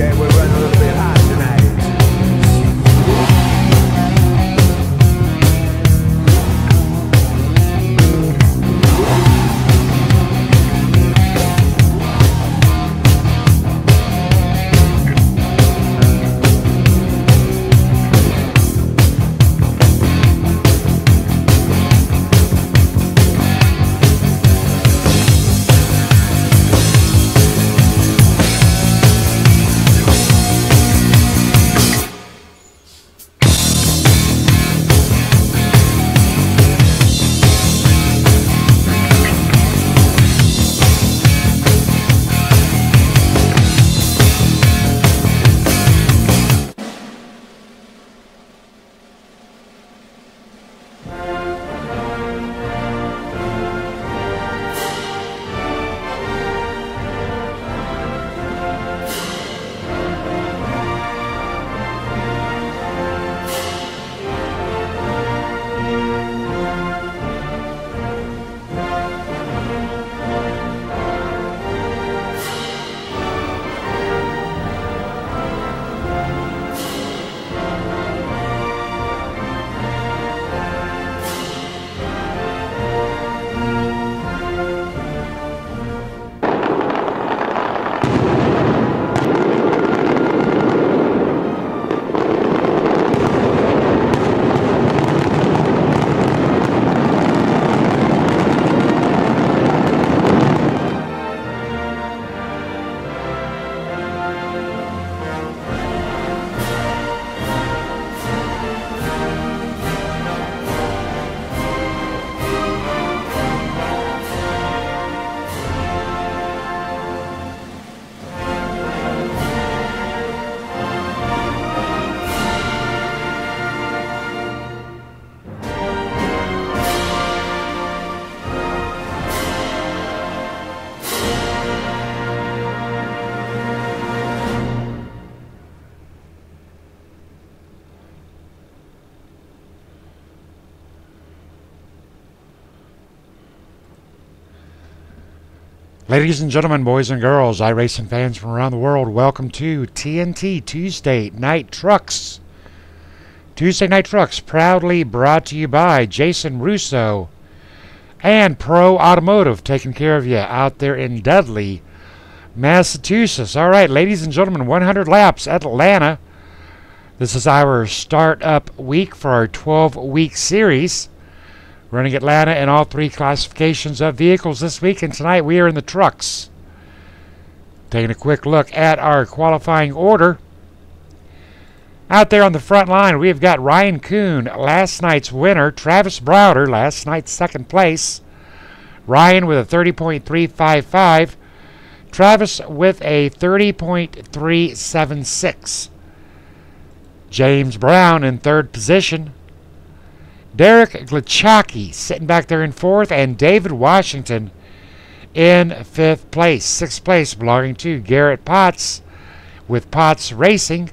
Yeah, we're running a little bit hot tonight. Ladies and gentlemen, boys and girls, iRacing fans from around the world, welcome to TNT Tuesday Night Trucks. Tuesday Night Trucks, proudly brought to you by Jason Russo and Pro Automotive, taking care of you out there in Dudley, Massachusetts. All right, ladies and gentlemen, 100 laps at Atlanta. This is our start-up week for our 12-week series. Running Atlanta in all three classifications of vehicles this week, and tonight we are in the trucks. Taking a quick look at our qualifying order. Out there on the front line, we've got Ryan Kuhn, last night's winner. Travis Browder, last night's second place. Ryan with a 30.355. Travis with a 30.376. James Brown in third position. Derek Glachaki sitting back there in fourth, and David Washington in fifth place. Sixth place belonging to Garrett Potts with Potts Racing.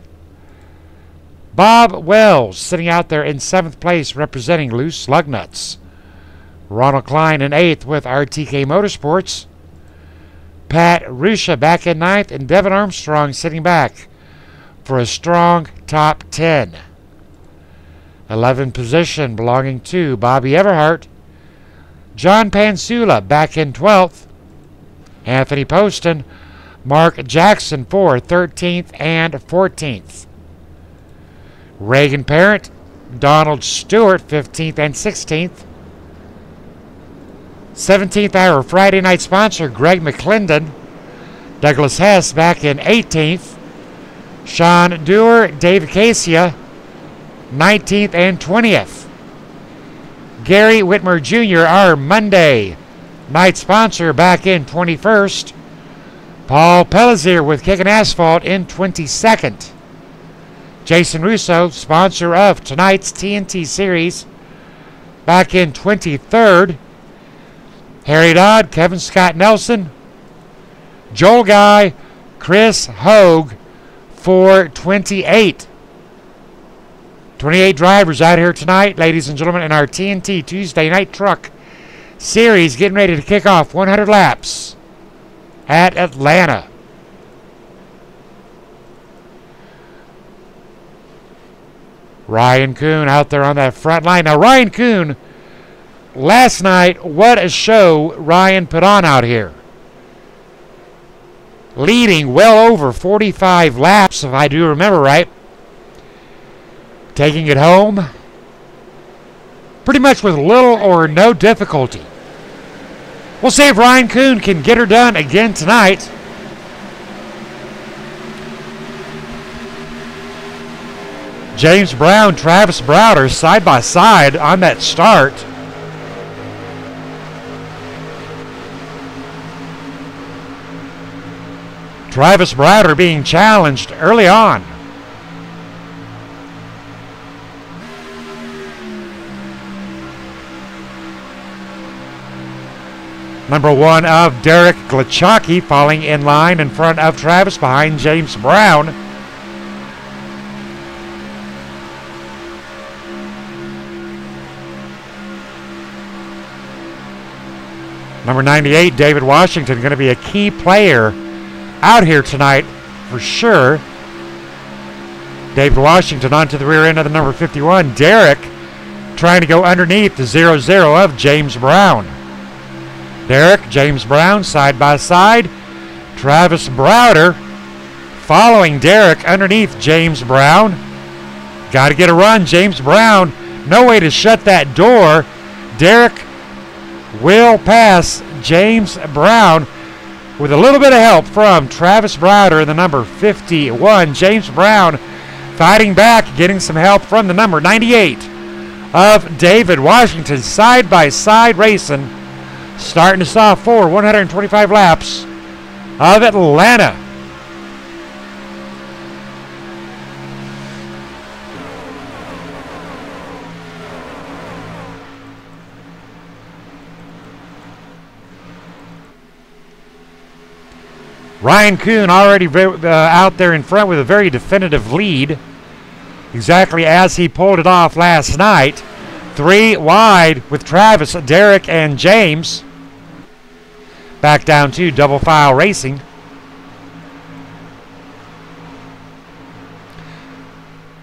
Bob Wells sitting out there in seventh place representing Loose Lugnuts. Ronald Klein in eighth with RTK Motorsports. Pat Rusha back in ninth, and Devin Armstrong sitting back for a strong top 10. 11th position belonging to Bobby Everhart. John Pansula back in 12th. Anthony Poston, Mark Jackson for 13th and 14th. Reagan Parent, Donald Stewart 15th and 16th. 17th hour Friday night sponsor Greg McClendon. Douglas Hess back in 18th. Sean Dewar, David Casia 19th and 20th. Gary Whitmer Jr., our Monday night sponsor, back in 21st. Paul Pellizier with Kickin' Asphalt in 22nd. Jason Russo, sponsor of tonight's TNT series, back in 23rd. Harry Dodd, Kevin Scott Nelson, Joel Guy, Chris Hogue for 28. 28 drivers out here tonight, ladies and gentlemen, in our TNT Tuesday Night Truck Series, getting ready to kick off 100 laps at Atlanta. Ryan Kuhn out there on that front line. Now, Ryan Kuhn, last night, what a show Ryan put on out here. Leading well over 45 laps, if I do remember right. Taking it home pretty much with little or no difficulty. We'll see if Ryan Kuhn can get her done again tonight. James Brown, Travis Browder side by side on that start. Travis Browder being challenged early on. Number 1 of Derek Glachaki falling in line in front of Travis behind James Brown. Number 98, David Washington, going to be a key player out here tonight for sure. David Washington onto the rear end of the number 51. Derek trying to go underneath the 0-0 of James Brown. Derek, James Brown side by side. Travis Browder following Derek underneath James Brown. Got to get a run. James Brown, no way to shut that door. Derek will pass James Brown with a little bit of help from Travis Browder, the number 51. James Brown fighting back, getting some help from the number 98 of David Washington. Side by side racing, starting us off for 125 laps of Atlanta. Ryan Kuhn already out there in front with a very definitive lead, exactly as he pulled it off last night. 3 wide with Travis, Derek, and James. Back down to double file racing.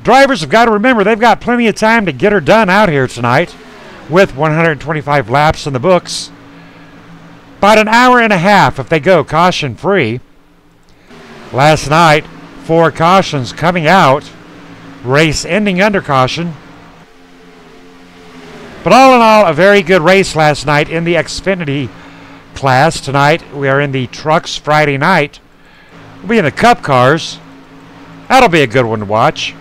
Drivers have got to remember they've got plenty of time to get her done out here tonight with 125 laps in the books. About an hour and a half if they go caution free. Last night, 4 cautions coming out. Race ending under caution. But all in all, a very good race last night in the Xfinity class. Tonight, we are in the trucks Friday night. We'll be in the Cup cars. That'll be a good one to watch.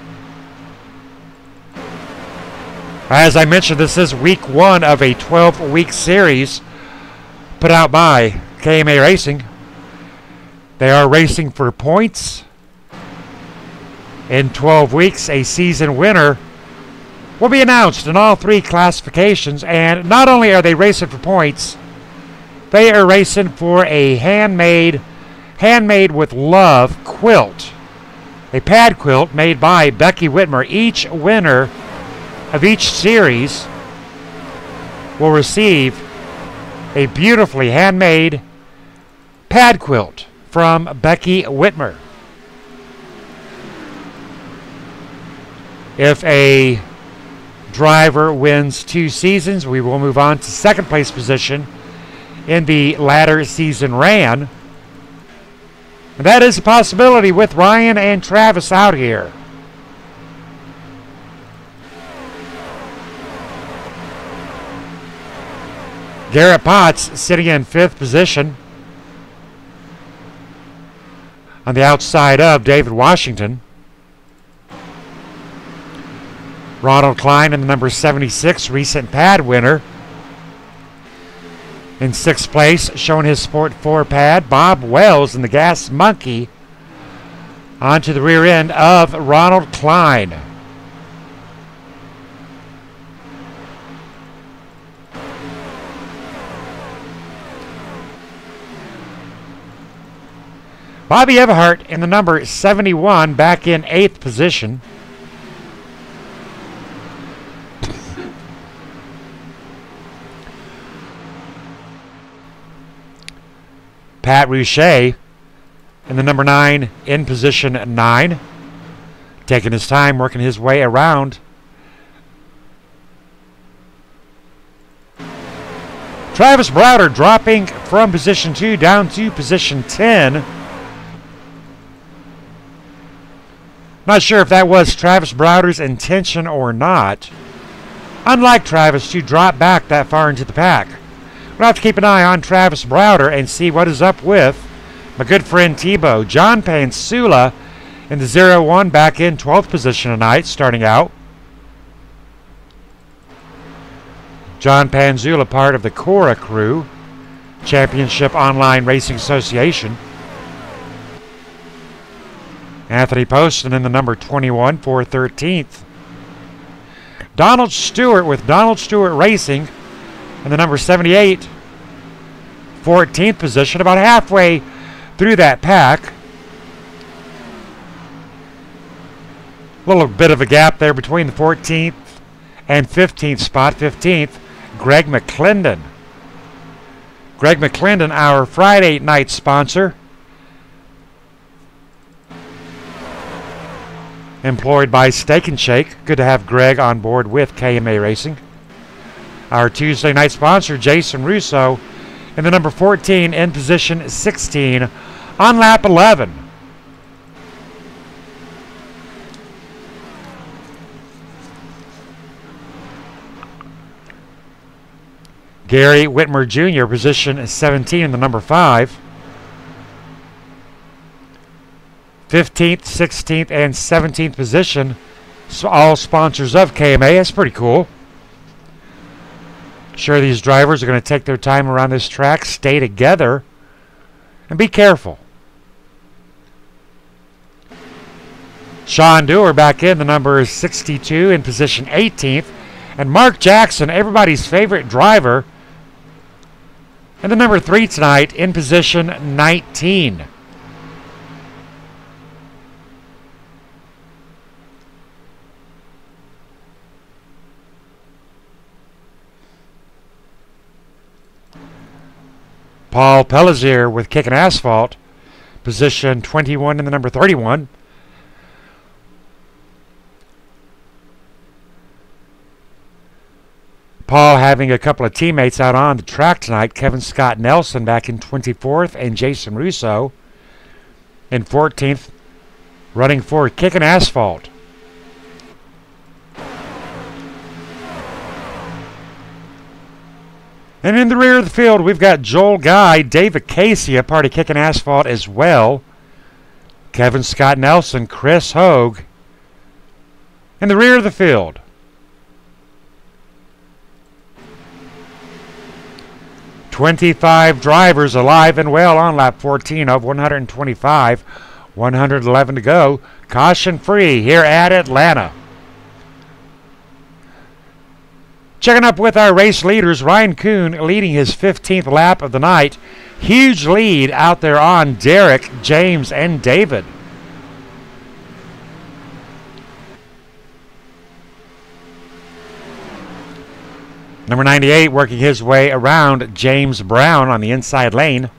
As I mentioned, this is week 1 of a 12-week series put out by KMA Racing. They are racing for points. In 12 weeks, a season winner will be announced in all 3 classifications. And not only are they racing for points, they are racing for a handmade with love quilt. A pad quilt made by Becky Whitmer. Each winner of each series will receive a beautifully handmade pad quilt from Becky Whitmer. If a driver wins 2 seasons, we will move on to second place position in the latter season ran. And that is a possibility with Ryan and Travis out here. Garrett Potts sitting in 5th position on the outside of David Washington. Ronald Klein in the number 76, recent pad winner. In 6th place, showing his Sport 4 pad, Bob Wells in the Gas Monkey onto the rear end of Ronald Klein. Bobby Everhart in the number 71, back in 8th position. Pat Rouchet in the number 9 in position 9. Taking his time, working his way around Travis Browder dropping from position 2 down to position 10. Not sure if that was Travis Browder's intention or not. Unlike Travis to drop back that far into the pack. We'll have to keep an eye on Travis Browder and see what is up with my good friend Tebow. John Pansula in the 0-1 back in 12th position tonight, starting out. John Panzula, part of the Cora crew, Championship Online Racing Association. Anthony Poston in the number 21 for 13th. Donald Stewart with Donald Stewart Racing in the number 78, 14th position, about halfway through that pack. A little bit of a gap there between the 14th and 15th spot. 15th, Greg McClendon. Greg McClendon, our Friday night sponsor. Employed by Steak and Shake. Good to have Greg on board with KMA Racing. Our Tuesday night sponsor, Jason Russo, in the number 14 in position 16 on lap 11. Gary Whitmer Jr., position 17 in the number 5. 15th, 16th, and 17th position, so all sponsors of KMA. That's pretty cool. Sure, these drivers are going to take their time around this track, stay together, and be careful. Sean Dewar back in, the number 62 in position 18th, and Mark Jackson, everybody's favorite driver, and the number 3 tonight in position 19. Paul Pelizier with Kickin' Asphalt, position 21 in the number 31. Paul having a couple of teammates out on the track tonight. Kevin Scott Nelson back in 24th and Jason Russo in 14th, running for Kickin' Asphalt. And in the rear of the field, we've got Joel Guy, David Casey, a part of Kickin' Asphalt as well. Kevin Scott Nelson, Chris Hogue. In the rear of the field, '25 drivers alive and well on lap 14 of 125. 111 to go. Caution free here at Atlanta. Checking up with our race leaders, Ryan Kuhn leading his 15th lap of the night. Huge lead out there on Derek, James, and David. Number 98 working his way around James Brown on the inside lane.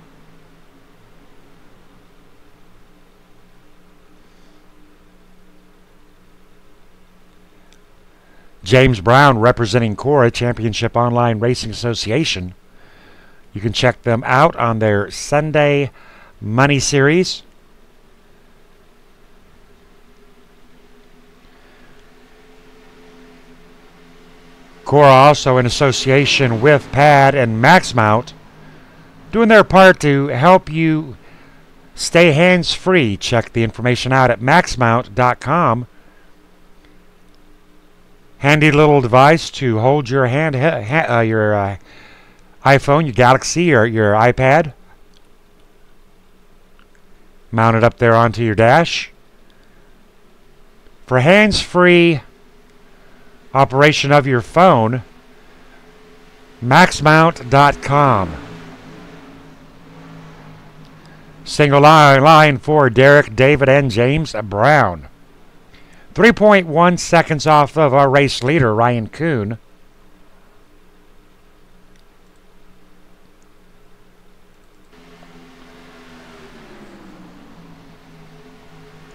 James Brown representing Cora Championship Online Racing Association. You can check them out on their Sunday Money Series. Cora also in association with PAD and MaxMount, doing their part to help you stay hands-free. Check the information out at maxmount.com. Handy little device to hold your iPhone, your Galaxy, or your iPad. Mount it up there onto your dash. For hands-free operation of your phone, maxmount.com. Single line for Derek, David, and James Brown. 3.1 seconds off of our race leader, Ryan Kuhn.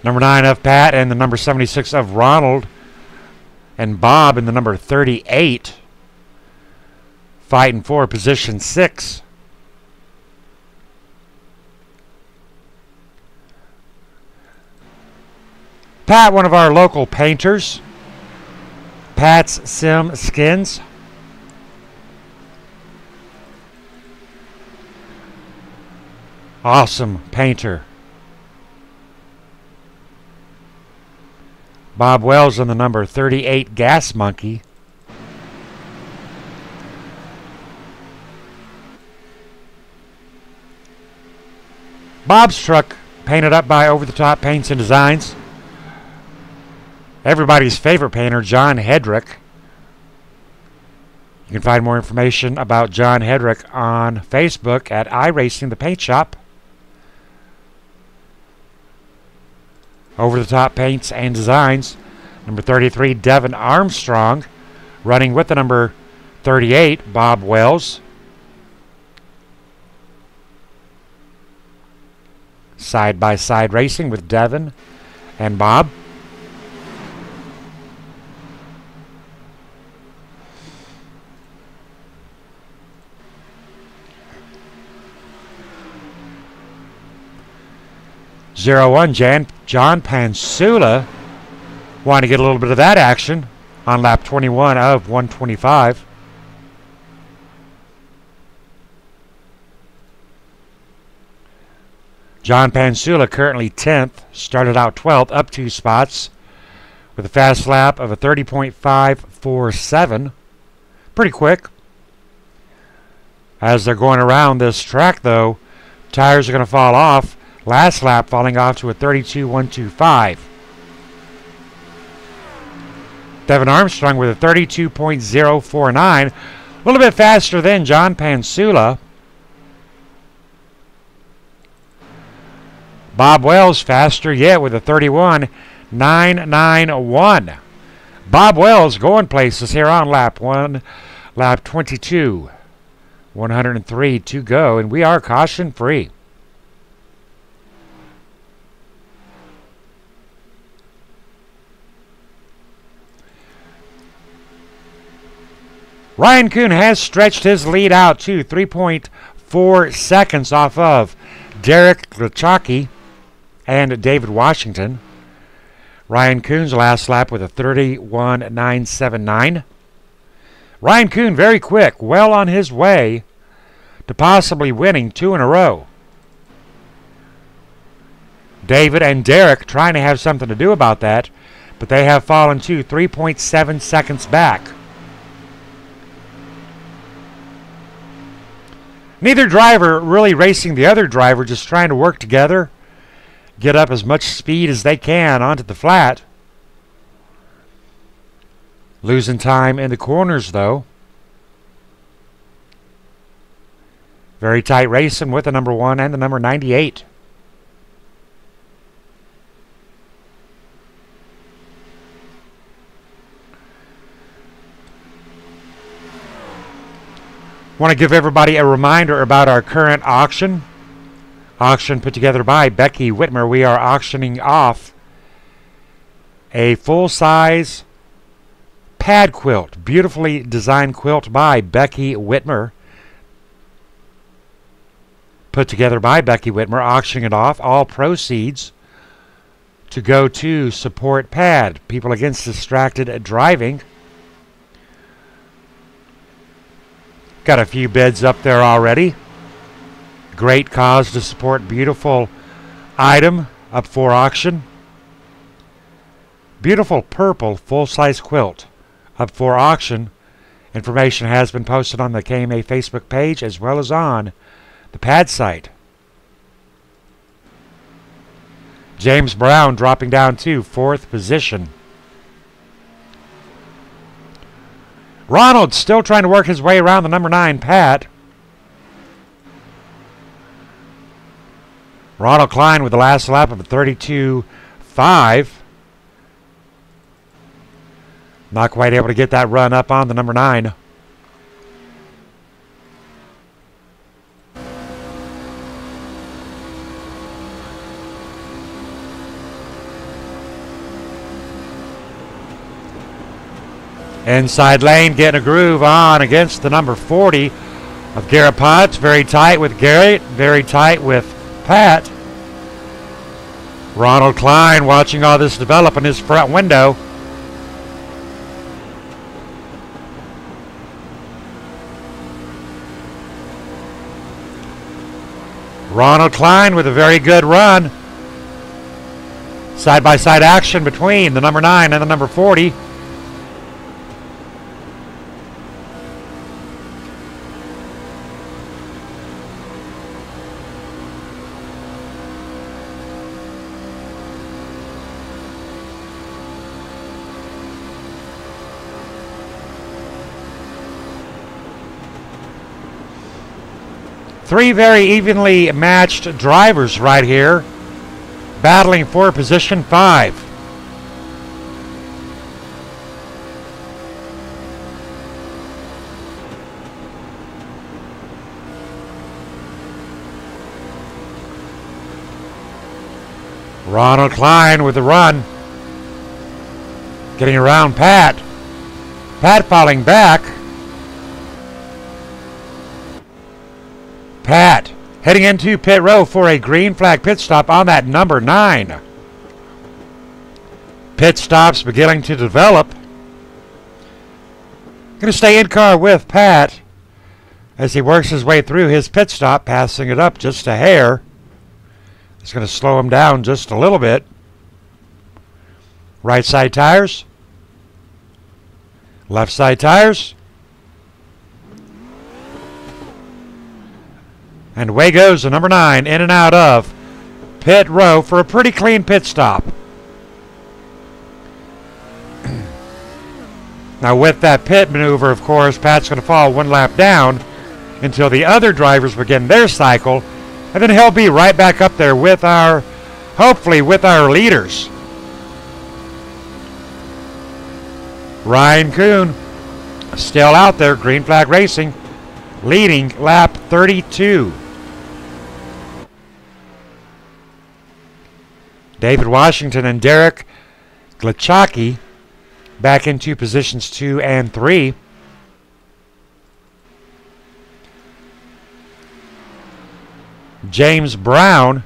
Number 9 of Pat and the number 76 of Ronald. And Bob in the number 38. fighting for position 6. Pat, one of our local painters. Pat's Sim Skins. Awesome painter. Bob Wells on the number 38 Gas Monkey. Bob's truck painted up by Over the Top Paints and Designs. Everybody's favorite painter, John Hedrick. You can find more information about John Hedrick on Facebook at iRacing the Paint Shop. Over the Top Paints and Designs. Number 33, Devin Armstrong. Running with the number 38, Bob Wells. Side-by-side racing with Devin and Bob. Zero-1, John Pansula wanting to get a little bit of that action on lap 21 of 125. John Pansula currently 10th, started out 12th, up 2 spots with a fast lap of a 30.547. Pretty quick. As they're going around this track, though, tires are going to fall off. Last lap falling off to a 32.125. Devin Armstrong with a 32.049. A little bit faster than John Pansula. Bob Wells faster yet with a 31.991. Bob Wells going places here on lap 1, lap 22. 103 to go, and we are caution free. Ryan Kuhn has stretched his lead out to 3.4 seconds off of Derek Glachaki and David Washington. Ryan Kuhn's last lap with a 31.979. Ryan Kuhn very quick, well on his way to possibly winning 2 in a row. David and Derek trying to have something to do about that, but they have fallen to 3.7 seconds back. Neither driver really racing the other driver, just trying to work together, get up as much speed as they can onto the flat. Losing time in the corners, though. Very tight racing with the number 1 and the number 98. Want to give everybody a reminder about our current auction. Auction put together by Becky Whitmer. We are auctioning off a full-size pad quilt. Beautifully designed quilt by Becky Whitmer. Put together by Becky Whitmer. Auctioning it off. All proceeds to go to support PAD. People Against Distracted Driving. Got a few bids up there already. Great cause to support. Beautiful item up for auction. Beautiful purple full-size quilt up for auction. Information has been posted on the KMA Facebook page as well as on the PAD site. James Brown dropping down to 4th position. Ronald still trying to work his way around the number 9 Pat. Ronald Klein with the last lap of a 32.5. Not quite able to get that run up on the number 9. Inside lane, getting a groove on against the number 40 of Garrett Potts. Very tight with Garrett, very tight with Pat. Ronald Klein watching all this develop in his front window. Ronald Klein with a very good run. Side-by-side action between the number 9 and the number 40. Three very evenly matched drivers right here, battling for position 5. Ronald Klein with the run, getting around Pat. Pat falling back. Pat heading into pit row for a green flag pit stop on that number 9. Pit stops beginning to develop. Going to stay in car with Pat as he works his way through his pit stop, passing it up just a hair. It's going to slow him down just a little bit. Right side tires. Left side tires. And away goes the number 9 in and out of pit row for a pretty clean pit stop. Now with that pit maneuver, of course, Pat's going to fall one lap down until the other drivers begin their cycle. And then he'll be right back up there with our, hopefully with our leaders. Ryan Kuhn still out there, green flag racing, leading lap 32. David Washington and Derek Glachaki back into positions 2 and 3. James Brown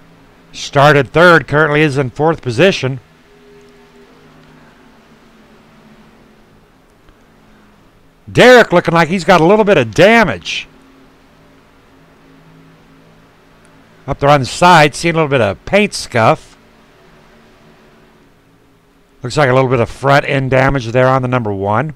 started 3rd, currently is in 4th position. Derek looking like he's got a little bit of damage up there on the side, seeing a little bit of paint scuff. Looks like a little bit of front end damage there on the number 1.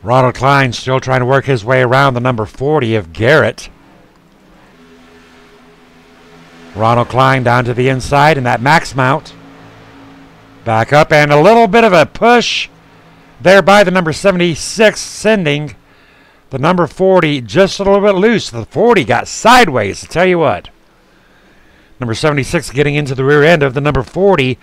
Ronald Klein still trying to work his way around the number 40 of Garrett. Ronald Klein down to the inside in that max mount. Back up and a little bit of a push there by the number 76, sending the number 40 just a little bit loose. The 40 got sideways, I'll tell you what. Number 76 getting into the rear end of the number 40.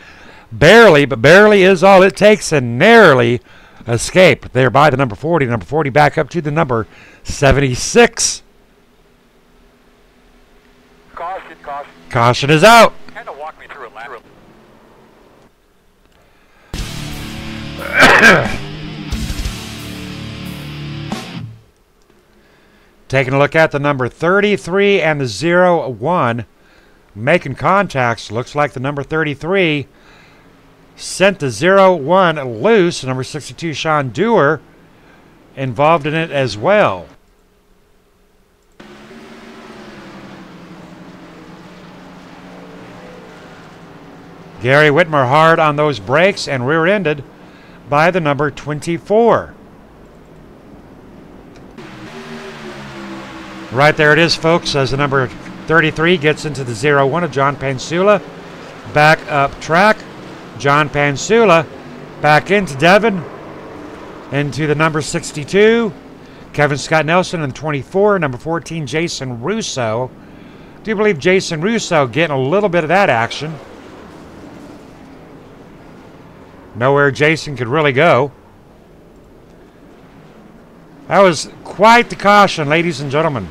Barely, but barely is all it takes, and narrowly escaped there by the number 40. Number 40 back up to the number 76. Caution, caution. Caution is out. Kind of walk me through a lateral. Taking a look at the number 33 and the 01. Making contacts. Looks like the number 33 sent the 01 loose. Number 62, Sean Dewar, involved in it as well. Gary Whitmer hard on those brakes and rear-ended by the number 24. Right there it is, folks, as the number 33 gets into the 01 of John Pansula. Back up track. John Pansula back into Devin. Into the number 62. Kevin Scott Nelson and 24. Number 14, Jason Russo. Do you believe Jason Russo getting a little bit of that action? Nowhere Jason could really go. That was quite the caution, ladies and gentlemen.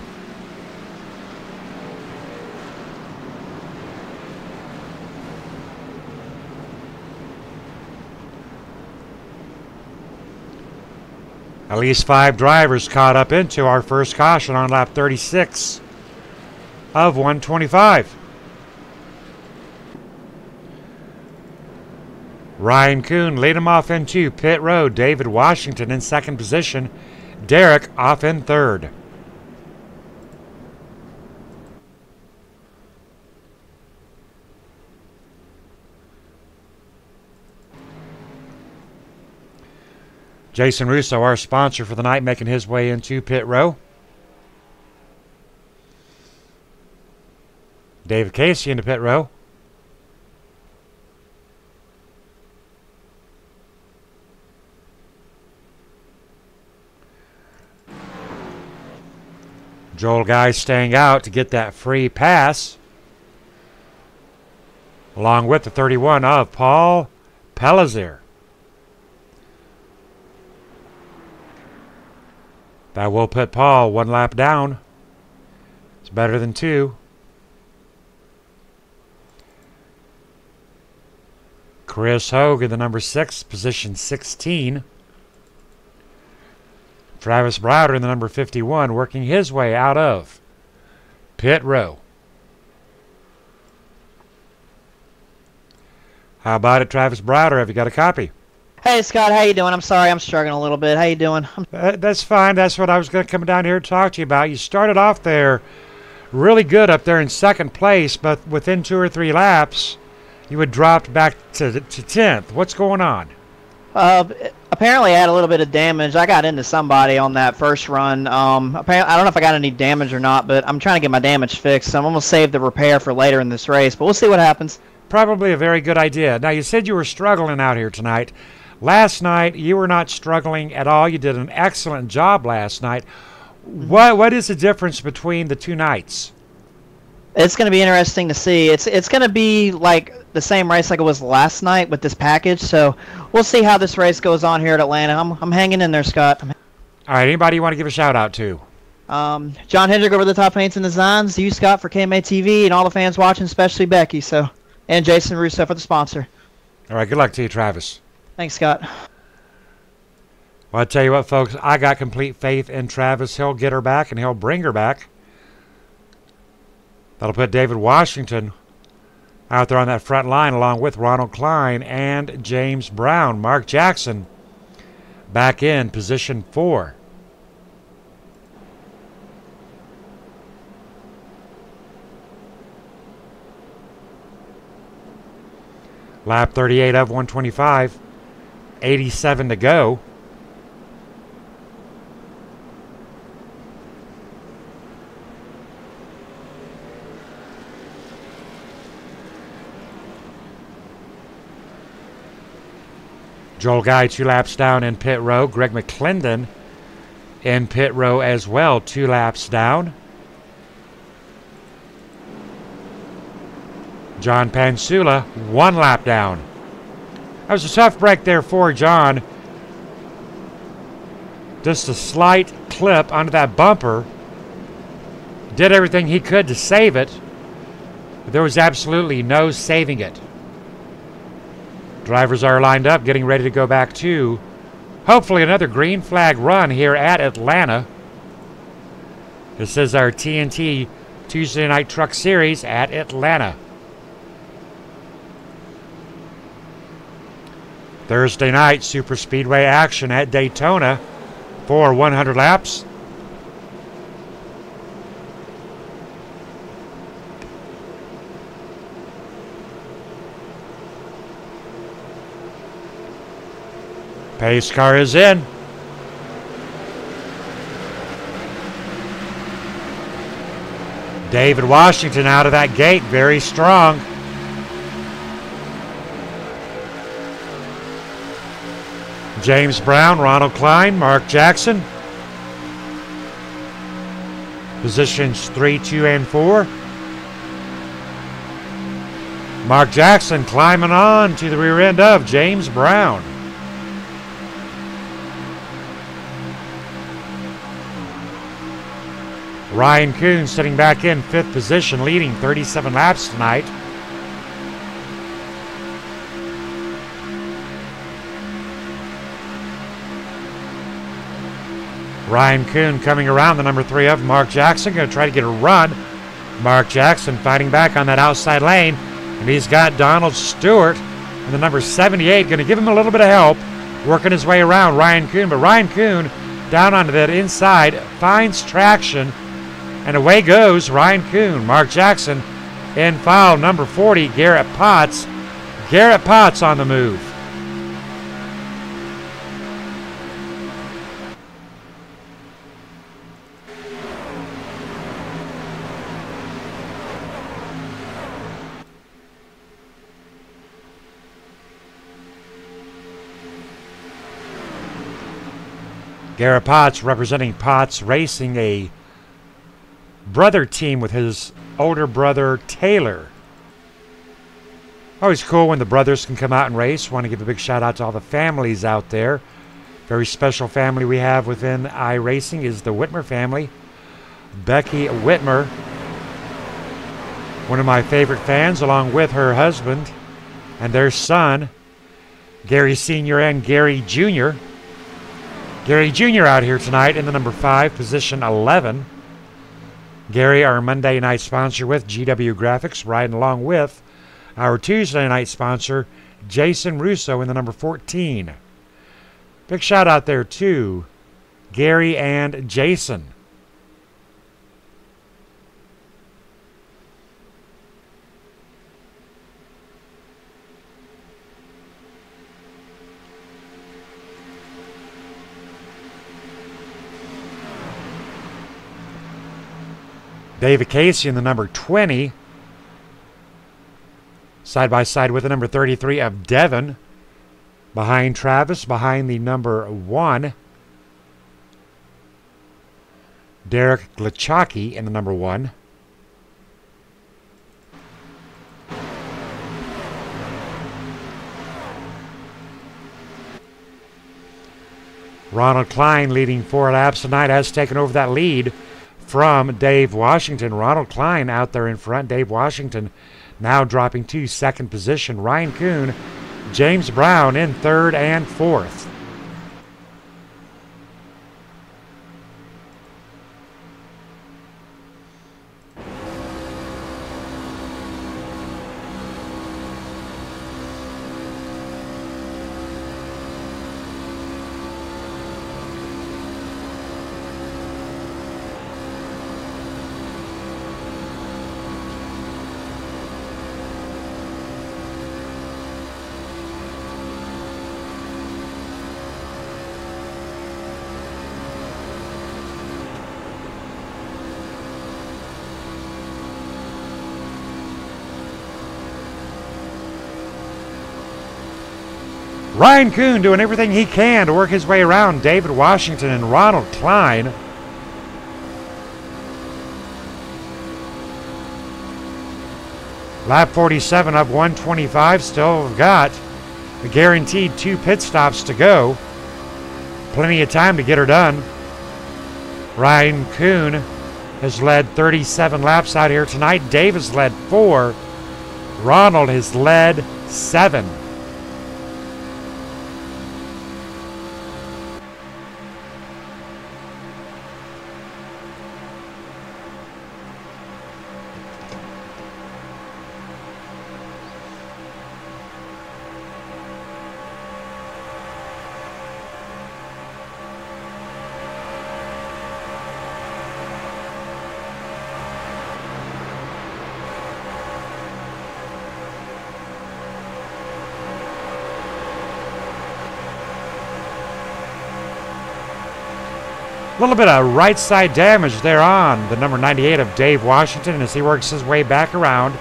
At least 5 drivers caught up into our first caution on lap 36 of 125. Ryan Kuhn lead him off into pit road. David Washington in second position. Derek off in third. Jason Russo, our sponsor for the night, making his way into pit row. David Casey into pit row. Joel Guy staying out to get that free pass, along with the 31 of Paul Pellizier. That will put Paul 1 lap down. It's better than 2. Chris Hogue in the number 6, position 16. Travis Browder in the number 51, working his way out of pit row. How about it, Travis Browder? Have you got a copy? Hey, Scott, how you doing? I'm sorry, I'm struggling a little bit. How you doing? That's fine. That's what I was going to come down here and talk to you about. You started off there really good up there in second place, but within 2 or 3 laps, you had dropped back to 10th. What's going on? Apparently I had a little bit of damage. I got into somebody on that first run. Apparently, I don't know if I got any damage or not, but I'm trying to get my damage fixed. So I'm going to save the repair for later in this race, but we'll see what happens. Probably a very good idea. Now, you said you were struggling out here tonight. Last night, you were not struggling at all. You did an excellent job last night. What is the difference between the 2 nights? It's going to be interesting to see. It's going to be like the same race like it was last night with this package. So we'll see how this race goes on here at Atlanta. I'm hanging in there, Scott. All right, anybody you want to give a shout out to? John Hendrick over the top paints and designs. You, Scott, for KMA TV, and all the fans watching, especially Becky. And Jason Russo for the sponsor. All right, good luck to you, Travis. Thanks, Scott. Well, I tell you what, folks, I got complete faith in Travis. He'll get her back, and he'll bring her back. That'll put David Washington out there on that front line, along with Ronald Klein and James Brown. Mark Jackson back in position 4. Lap 38 of 125. 87 to go. Joel Guy 2 laps down in pit row. Greg McClendon in pit row as well, 2 laps down. John Pansula 1 lap down. That was a tough break there for John. Just a slight clip onto that bumper. Did everything he could to save it, but there was absolutely no saving it. Drivers are lined up, getting ready to go back to hopefully another green flag run here at Atlanta. This is our TNT Tuesday Night Truck Series at Atlanta. Thursday night super speedway action at Daytona for 100 laps. Pace car is in. David Washington out of that gate, very strong. James Brown, Ronald Klein, Mark Jackson. Positions 3, 2, and 4. Mark Jackson climbing on to the rear end of James Brown. Ryan Kuhn sitting back in 5th position, leading 37 laps tonight. Ryan Kuhn coming around the number 3 of Mark Jackson, going to try to get a run. Mark Jackson fighting back on that outside lane, and he's got Donald Stewart and the number 78 going to give him a little bit of help, working his way around Ryan Kuhn. But Ryan Kuhn down onto that inside finds traction, and away goes Ryan Kuhn. Mark Jackson in foul, number 40, Garrett Potts. Garrett Potts on the move. Garrett Potts representing Potts Racing, a brother team with his older brother Taylor. Always cool when the brothers can come out and race. Want to give a big shout out to all the families out there. Very special family we have within iRacing is the Whitmer family. Becky Whitmer, one of my favorite fans, along with her husband and their son, Gary Sr. and Gary Jr. Gary Jr. out here tonight in the number 5, position 11. Gary, our Monday night sponsor with GW Graphics, riding along with our Tuesday night sponsor, Jason Russo, in the number 14. Big shout out there to Gary and Jason. David Casey in the number 20. Side by side with the number 33 of Devon. Behind Travis, behind the number 1. Derek Glachaki in the number 1. Ronald Klein leading 4 laps tonight, has taken over that lead from Dave Washington. Ronald Klein out there in front. Dave Washington now dropping to 2nd position. Ryan Kuhn, James Brown in 3rd and 4th. Ryan Kuhn doing everything he can to work his way around David Washington and Ronald Klein. Lap 47 of 125, still got a guaranteed 2 pit stops to go. Plenty of time to get her done. Ryan Kuhn has led 37 laps out here tonight. Dave has led 4. Ronald has led 7. A little bit of right side damage there on the number 98 of Dave Washington as he works his way back around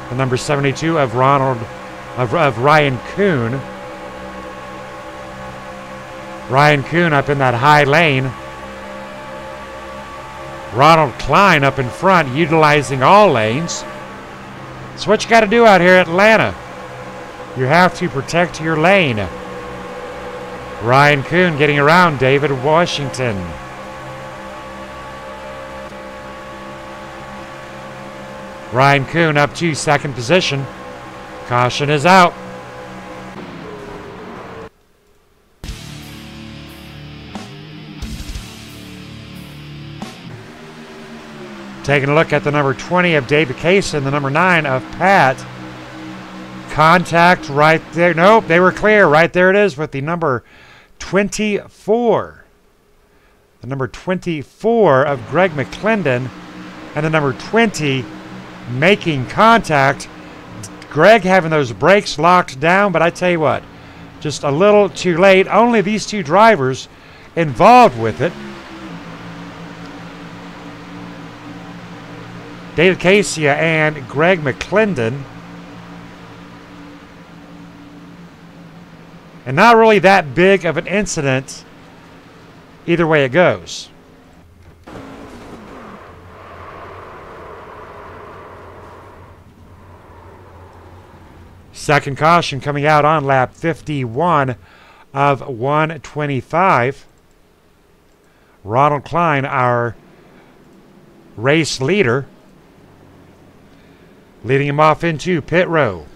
the number 72 of Ryan Kuhn. Ryan Kuhn up in that high lane. Ronald Klein up in front, utilizing all lanes. It's what you got to do out here at Atlanta. You have to protect your lane. Ryan Kuhn getting around David Washington. Ryan Kuhn up to second position. Caution is out. Taking a look at the number 20 of David Case and the number 9 of Pat. Contact right there. Nope, they were clear. Right there it is with the number 24. The number 24 of Greg McClendon and the number 20 making contact. Greg having those brakes locked down, but I tell you what, just a little too late. Only these two drivers involved with it. David Casey and Greg McClendon. And not really that big of an incident either way it goes. Second caution coming out on lap 51 of 125. Ronald Klein, our race leader, leading him off into pit row.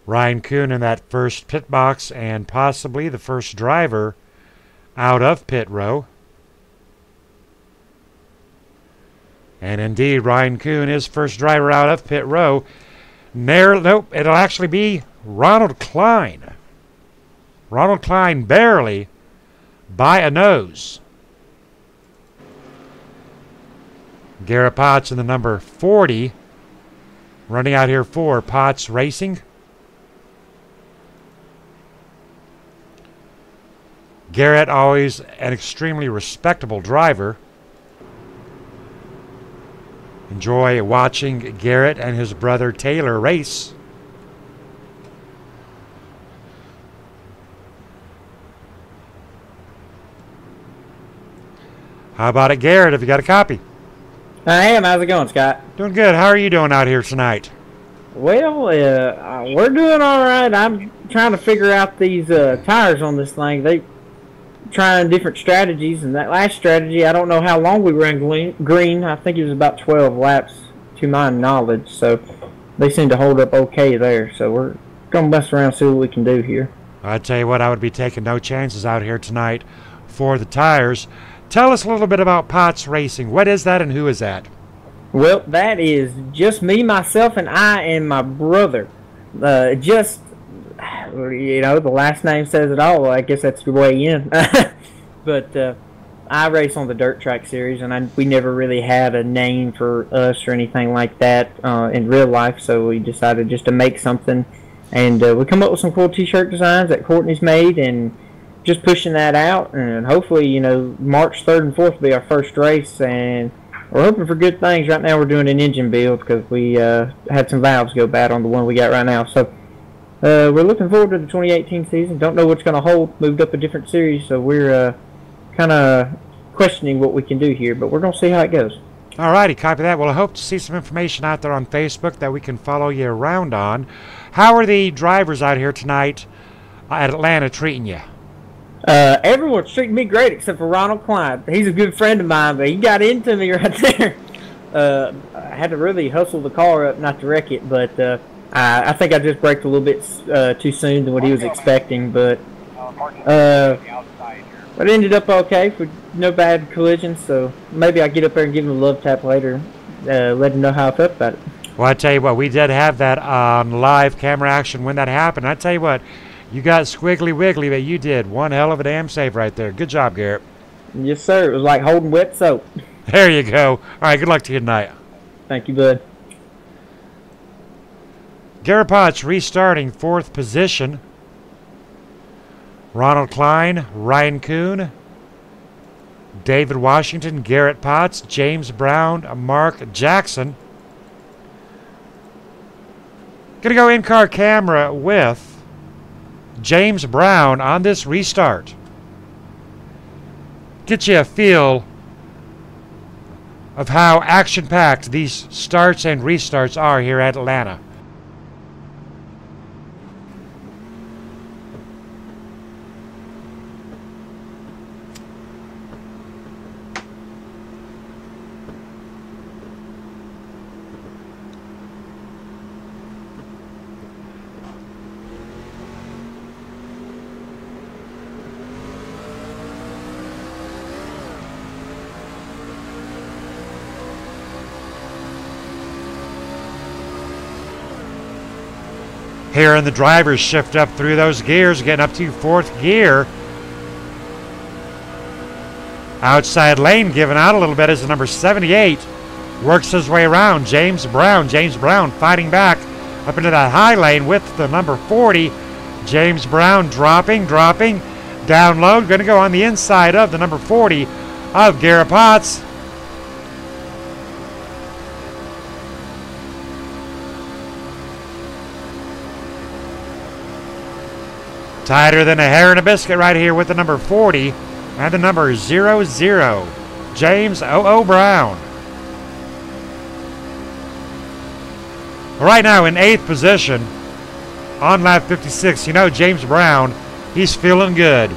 Ryan Kuhn in that first pit box and possibly the first driver out of pit row. And indeed, Ryan Kuhn is first driver out of pit row. Nope, it'll actually be Ronald Klein. Ronald Klein barely by a nose. Garrett Potts in the number 40. Running out here for Potts Racing. Garrett, always an extremely respectable driver. Enjoy watching Garrett and his brother Taylor race. How about it, Garrett? Have you got a copy? I am. How's it going, Scott? Doing good. How are you doing out here tonight? Well, we're doing all right. I'm trying to figure out these tires on this thing. They trying different strategies, and that last strategy, I don't know how long we ran green. I think it was about 12 laps to my knowledge, so they seem to hold up okay there. So we're going to mess around and see what we can do here. I tell you what, I would be taking no chances out here tonight for the tires. Tell us a little bit about Potts Racing. What is that and who is that? Well, that is just me, myself, and I and my brother. The last name says it all. I guess that's the way in. But I race on the Dirt Track Series, and we never really had a name for us or anything like that in real life, so we decided just to make something. And we come up with some cool T-shirt designs that Courtney's made, and just pushing that out. And hopefully, March 3rd and 4th will be our first race, and we're hoping for good things. Right now we're doing an engine build because we had some valves go bad on the one we got right now. So we're looking forward to the 2018 season. Don't know what's going to hold. Moved up a different series, so we're kind of questioning what we can do here, but we're going to see how it goes. All righty, copy that. Well, I hope to see some information out there on Facebook that we can follow you around on. How are the drivers out here tonight at Atlanta treating you? Everyone's treating me great except for Ronald Klein. He's a good friend of mine, but he got into me right there. I had to really hustle the car up not to wreck it, but I think I just braked a little bit too soon than what he was expecting, but it ended up okay for no bad collisions, so maybe I'll get up there and give him a love tap later, let him know how I felt about it. Well, I tell you what, we did have that on live camera action when that happened. I tell you what, you got squiggly wiggly, but you did one hell of a damn save right there. Good job, Garrett. Yes, sir. It was like holding wet soap. There you go. All right, good luck to you tonight. Thank you, bud. Garrett Potts restarting 4th position. Ronald Klein, Ryan Kuhn, David Washington, Garrett Potts, James Brown, Mark Jackson. Gonna go in-car camera with James Brown on this restart. Get you a feel of how action-packed these starts and restarts are here at Atlanta. Here in the drivers shift up through those gears, getting up to 4th gear. Outside lane giving out a little bit as the number 78 works his way around. James Brown fighting back up into that high lane with the number 40. James Brown dropping, down low, going to go on the inside of the number 40 of Garrett Potts. Tighter than a hair in a biscuit right here with the number 40 and the number 00, James O.O. Brown. Right now in 8th position on lap 56, you know James Brown, he's feeling good.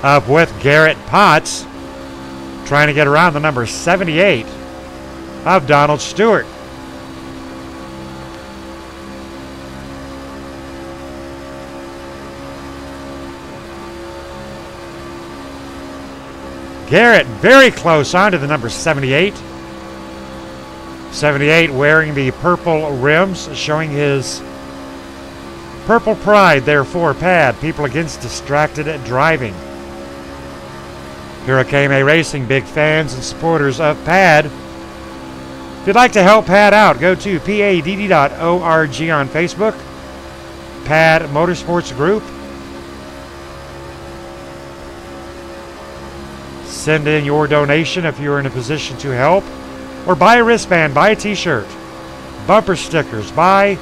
Up with Garrett Potts, trying to get around the number 78 of Donald Stewart. Garrett very close onto the number 78. 78 wearing the purple rims, showing his purple pride there for Pad, People Against Distracted Driving. Here at KMA Racing, big fans and supporters of PAD. If you'd like to help PAD out, go to padd.org on Facebook, PAD Motorsports Group. Send in your donation if you're in a position to help, or buy a wristband, buy a t-shirt, bumper stickers, buy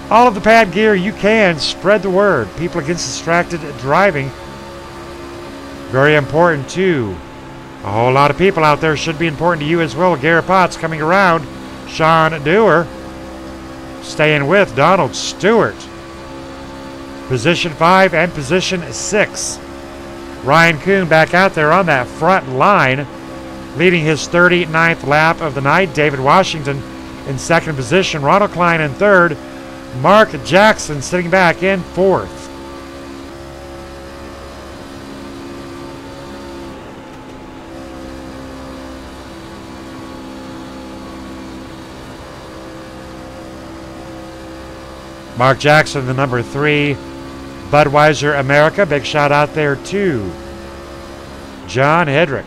all of the PAD gear you can. Spread the word. People Against Distracted Driving. Very important to a whole lot of people out there. Should be important to you as well. Garrett Potts coming around. Sean Dewar staying with Donald Stewart. Position 5 and position 6. Ryan Kuhn back out there on that front line, leading his 39th lap of the night. David Washington in 2nd position. Ronald Klein in 3rd. Mark Jackson sitting back in 4th. Mark Jackson, the number 3, Budweiser America. Big shout out there to John Hedrick.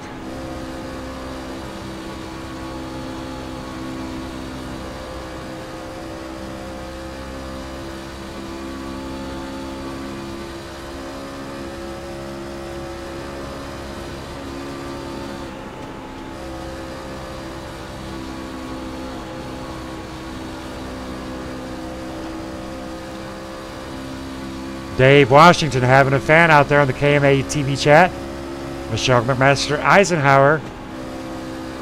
Dave Washington having a fan out there on the KMA TV chat. Michelle McMaster Eisenhower,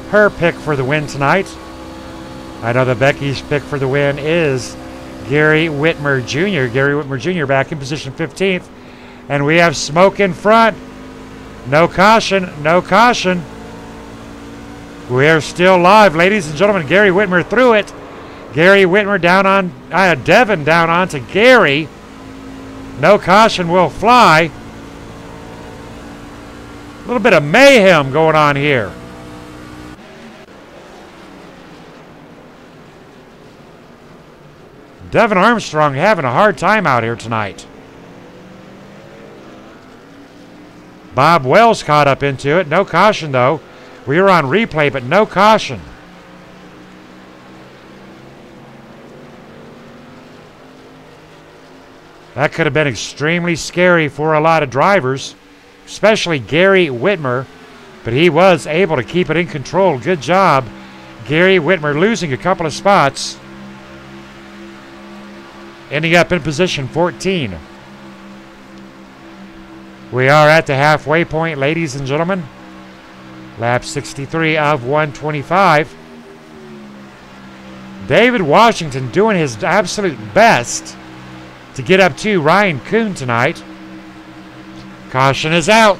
her pick for the win tonight. I know that Becky's pick for the win is Gary Whitmer Jr. Gary Whitmer Jr. back in position 15th. And we have smoke in front. No caution, no caution. We are still live, ladies and gentlemen. Gary Whitmer through it. Gary Whitmer down on, Devin down onto Gary. No caution will fly. A little bit of mayhem going on here. Devin Armstrong having a hard time out here tonight. Bob Wells caught up into it. No caution, though. We were on replay, but no caution. That could have been extremely scary for a lot of drivers, especially Gary Whitmer, but he was able to keep it in control. Good job, Gary Whitmer, losing a couple of spots, ending up in position 14. We are at the halfway point, ladies and gentlemen. Lap 63 of 125. David Washington doing his absolute best to get up to Ryan Kuhn tonight. Caution is out.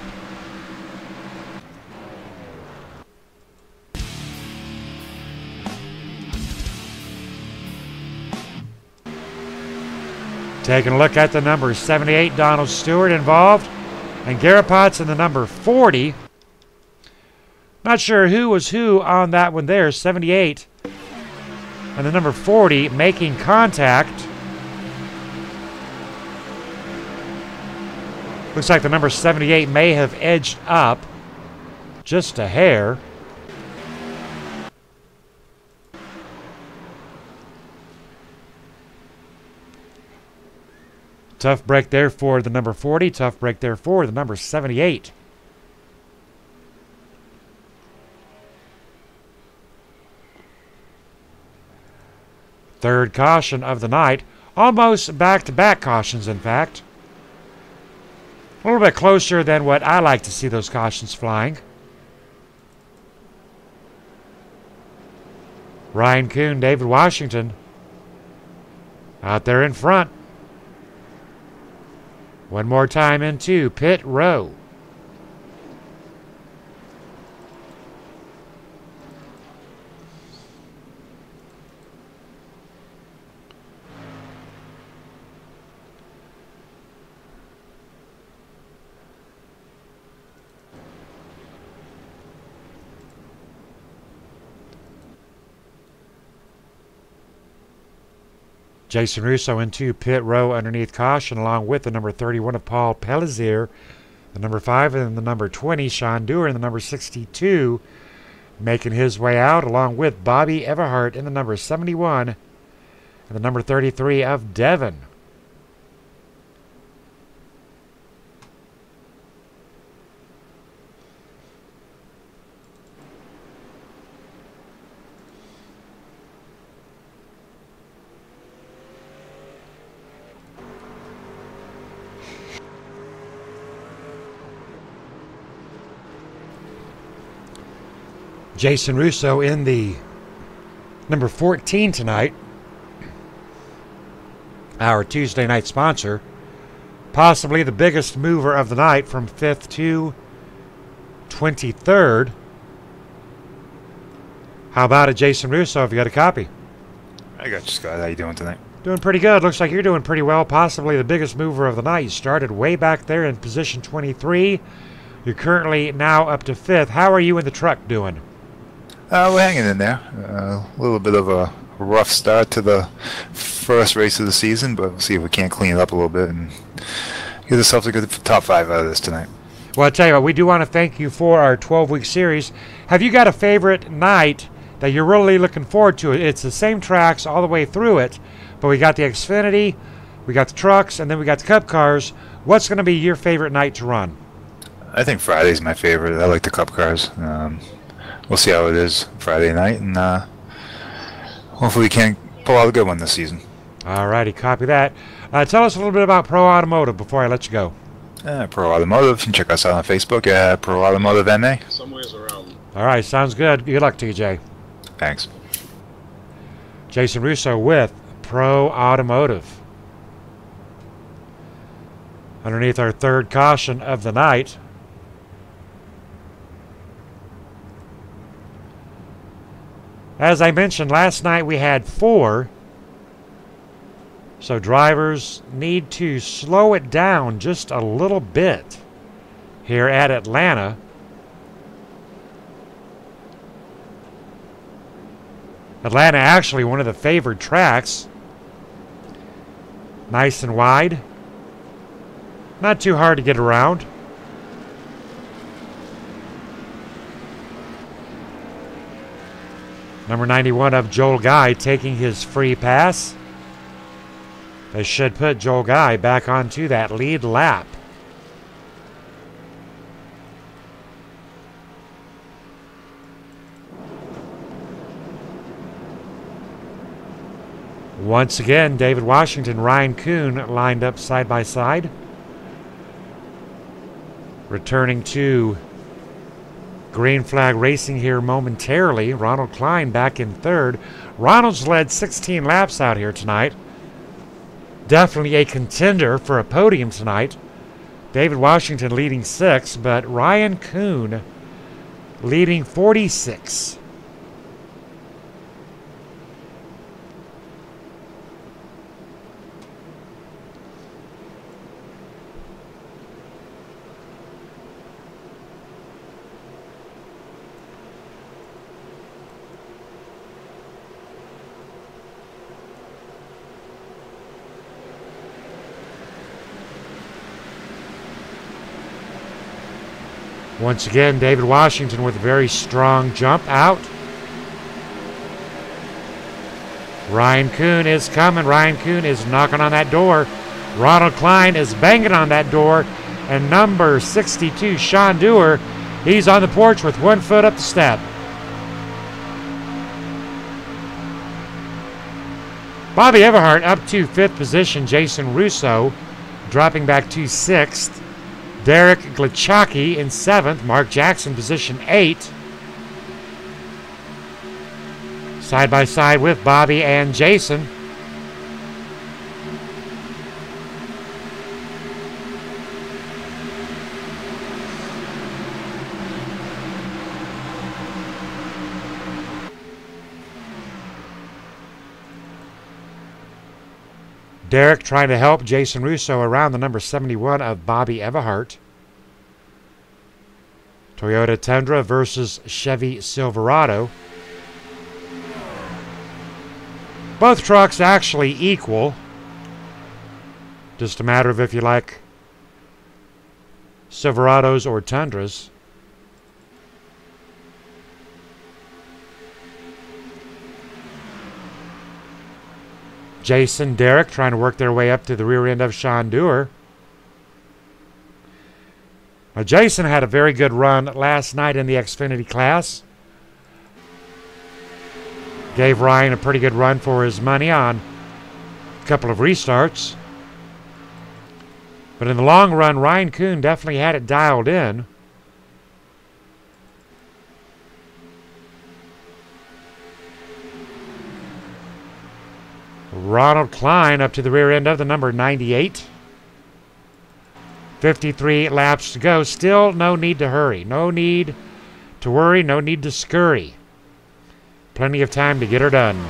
Taking a look at the number 78, Donald Stewart involved, and Garapot's in the number 40. Not sure who was who on that one there, 78. And the number 40 making contact. Looks like the number 78 may have edged up just a hair. Tough break there for the number 40. Tough break there for the number 78. Third caution of the night. Almost back-to-back cautions, in fact. A little bit closer than what I like to see those cautions flying. Ryan Kuhn, David Washington out there in front. One more time into pit row. Jason Russo into pit row underneath caution, along with the number 31 of Paul Pellizier, the number 5 and the number 20, Sean Dewar, and the number 62 making his way out, along with Bobby Everhart in the number 71 and the number 33 of Devon. Jason Russo in the number 14 tonight. Our Tuesday night sponsor. Possibly the biggest mover of the night from 5th to 23rd. How about it, Jason Russo? Have you got a copy? I got you, Scott. How you doing tonight? Doing pretty good. Looks like you're doing pretty well. Possibly the biggest mover of the night. You started way back there in position 23. You're currently now up to 5th. How are you in the truck doing? We're hanging in there. A little bit of a rough start to the first race of the season, but we'll see if we can't clean it up a little bit and get ourselves a good top 5 out of this tonight. Well, I'll tell you what, we do want to thank you for our 12-week series. Have you got a favorite night that you're really looking forward to? It's the same tracks all the way through it, but we got the Xfinity, we got the trucks, and then we got the Cup cars. What's going to be your favorite night to run? I think Friday's my favorite. I like the Cup cars. We'll see how it is Friday night, and hopefully we can pull out a good one this season. All righty, copy that. Tell us a little bit about Pro Automotive before I let you go. Pro Automotive. You can check us out on Facebook at Pro Automotive NA. Somewhere's around. All right, sounds good. Good luck to you, Jay. Thanks. Jason Russo with Pro Automotive. Underneath our third caution of the night. As I mentioned, last night we had 4. So drivers need to slow it down just a little bit here at Atlanta. Atlanta actually one of the favored tracks. Nice and wide. Not too hard to get around. Number 91 of Joel Guy taking his free pass. They should put Joel Guy back onto that lead lap. Once again, David Washington, Ryan Kuhn lined up side by side. Returning to Green Flag Racing here momentarily. Ronald Klein back in third. Ronald's led 16 laps out here tonight. Definitely a contender for a podium tonight. David Washington leading 6, but Ryan Kuhn leading 46. Once again, David Washington with a very strong jump out. Ryan Kuhn is coming. Ryan Kuhn is knocking on that door. Ronald Klein is banging on that door. And number 62, Sean Dewar, he's on the porch with one foot up the step. Bobby Everhart up to 5th position. Jason Russo dropping back to 6th. Derek Glachaki in 7th. Mark Jackson, position 8. Side by side with Bobby and Jason. Derek trying to help Jason Russo around the number 71 of Bobby Everhart. Toyota Tundra versus Chevy Silverado. Both trucks actually equal. Just a matter of if you like Silverados or Tundras. Jason, Derek trying to work their way up to the rear end of Sean Dewar. Now, Jason had a very good run last night in the Xfinity class. Gave Ryan a pretty good run for his money on a couple of restarts. But in the long run, Ryan Kuhn definitely had it dialed in. Ronald Klein up to the rear end of the number 98. 53 laps to go. Still no need to hurry. No need to worry. No need to scurry. Plenty of time to get her done.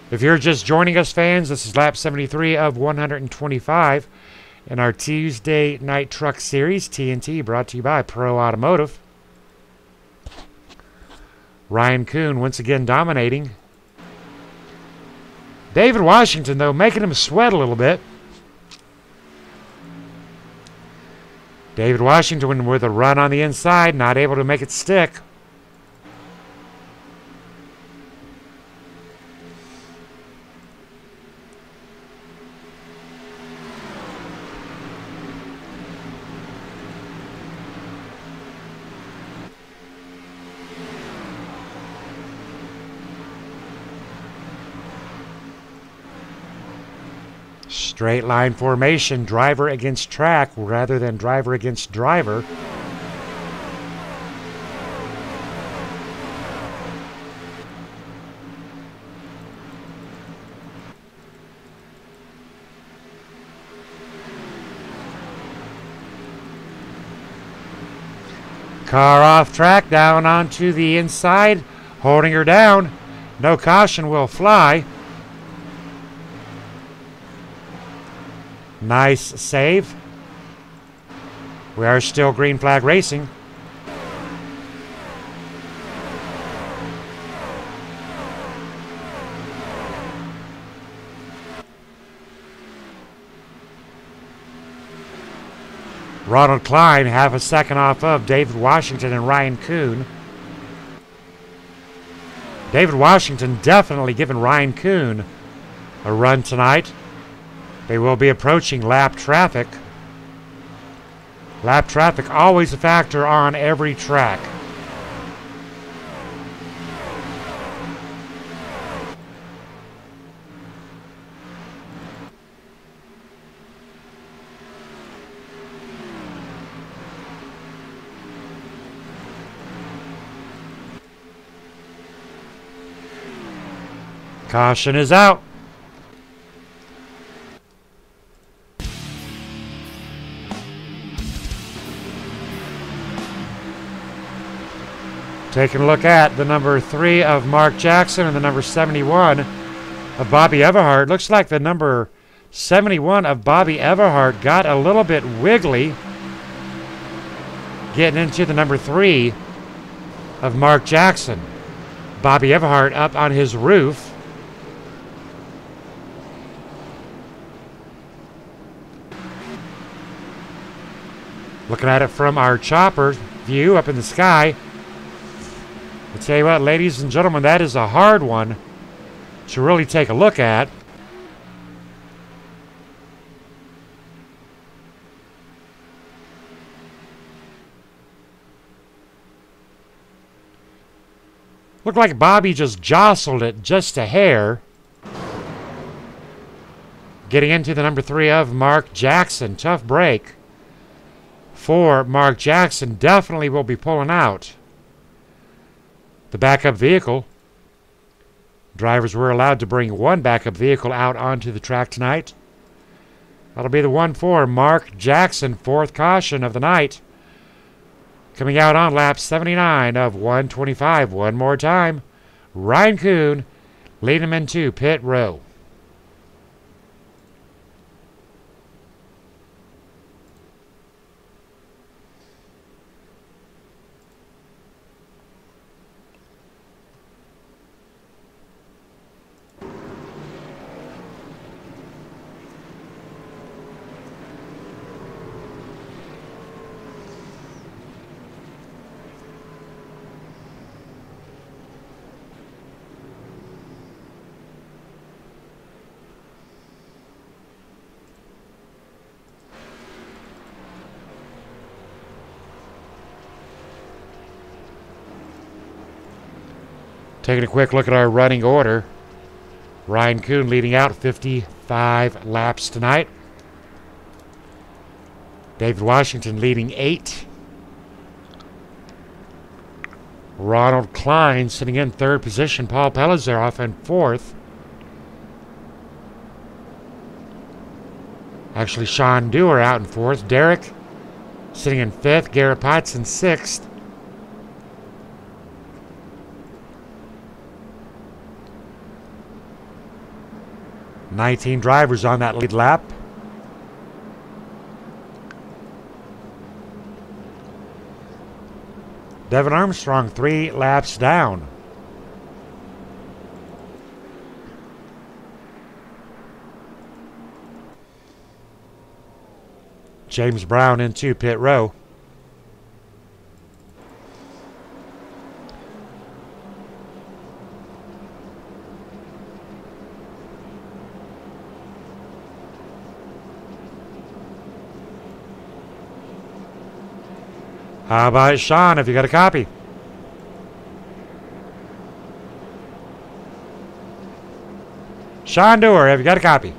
If you're just joining us, fans, this is lap 73 of 125 in our Tuesday Night Truck Series, TNT, brought to you by Pro Automotive. Ryan Kuhn once again dominating. David Washington, though, making him sweat a little bit. David Washington with a run on the inside, not able to make it stick. Straight line formation, driver against track rather than driver against driver. Car off track, down onto the inside, holding her down. No caution will fly. Nice save. We are still green flag racing. Ronald Klein half a second off of David Washington and Ryan Kuhn. David Washington definitely giving Ryan Kuhn a run tonight. They will be approaching lap traffic. Lap traffic always a factor on every track. Caution is out. Taking a look at the number 3 of Mark Jackson and the number 71 of Bobby Everhart. Looks like the number 71 of Bobby Everhart got a little bit wiggly getting into the number 3 of Mark Jackson. Bobby Everhart up on his roof. Looking at it from our chopper view up in the sky. I'll tell you what, ladies and gentlemen, that is a hard one to really take a look at. Looked like Bobby just jostled it just a hair. Getting into the number 3 of Mark Jackson. Tough break for Mark Jackson. Definitely will be pulling out. The backup vehicle. Drivers were allowed to bring one backup vehicle out onto the track tonight. That'll be the one for Mark Jackson, 4th caution of the night. Coming out on lap 79 of 125. One more time. Ryan Kuhn leading him into pit row. Taking a quick look at our running order. Ryan Kuhn leading out 55 laps tonight. David Washington leading 8. Ronald Klein sitting in 3rd position. Paul Pellizer in 4th. Actually, Sean Dewar out in 4th. Derek sitting in 5th. Garrett Potts in 6th. Drivers on that lead lap. Devin Armstrong 3 laps down. James Brown into pit row. How about Sean, if you got a copy? Sean Dewar, have you got a copy?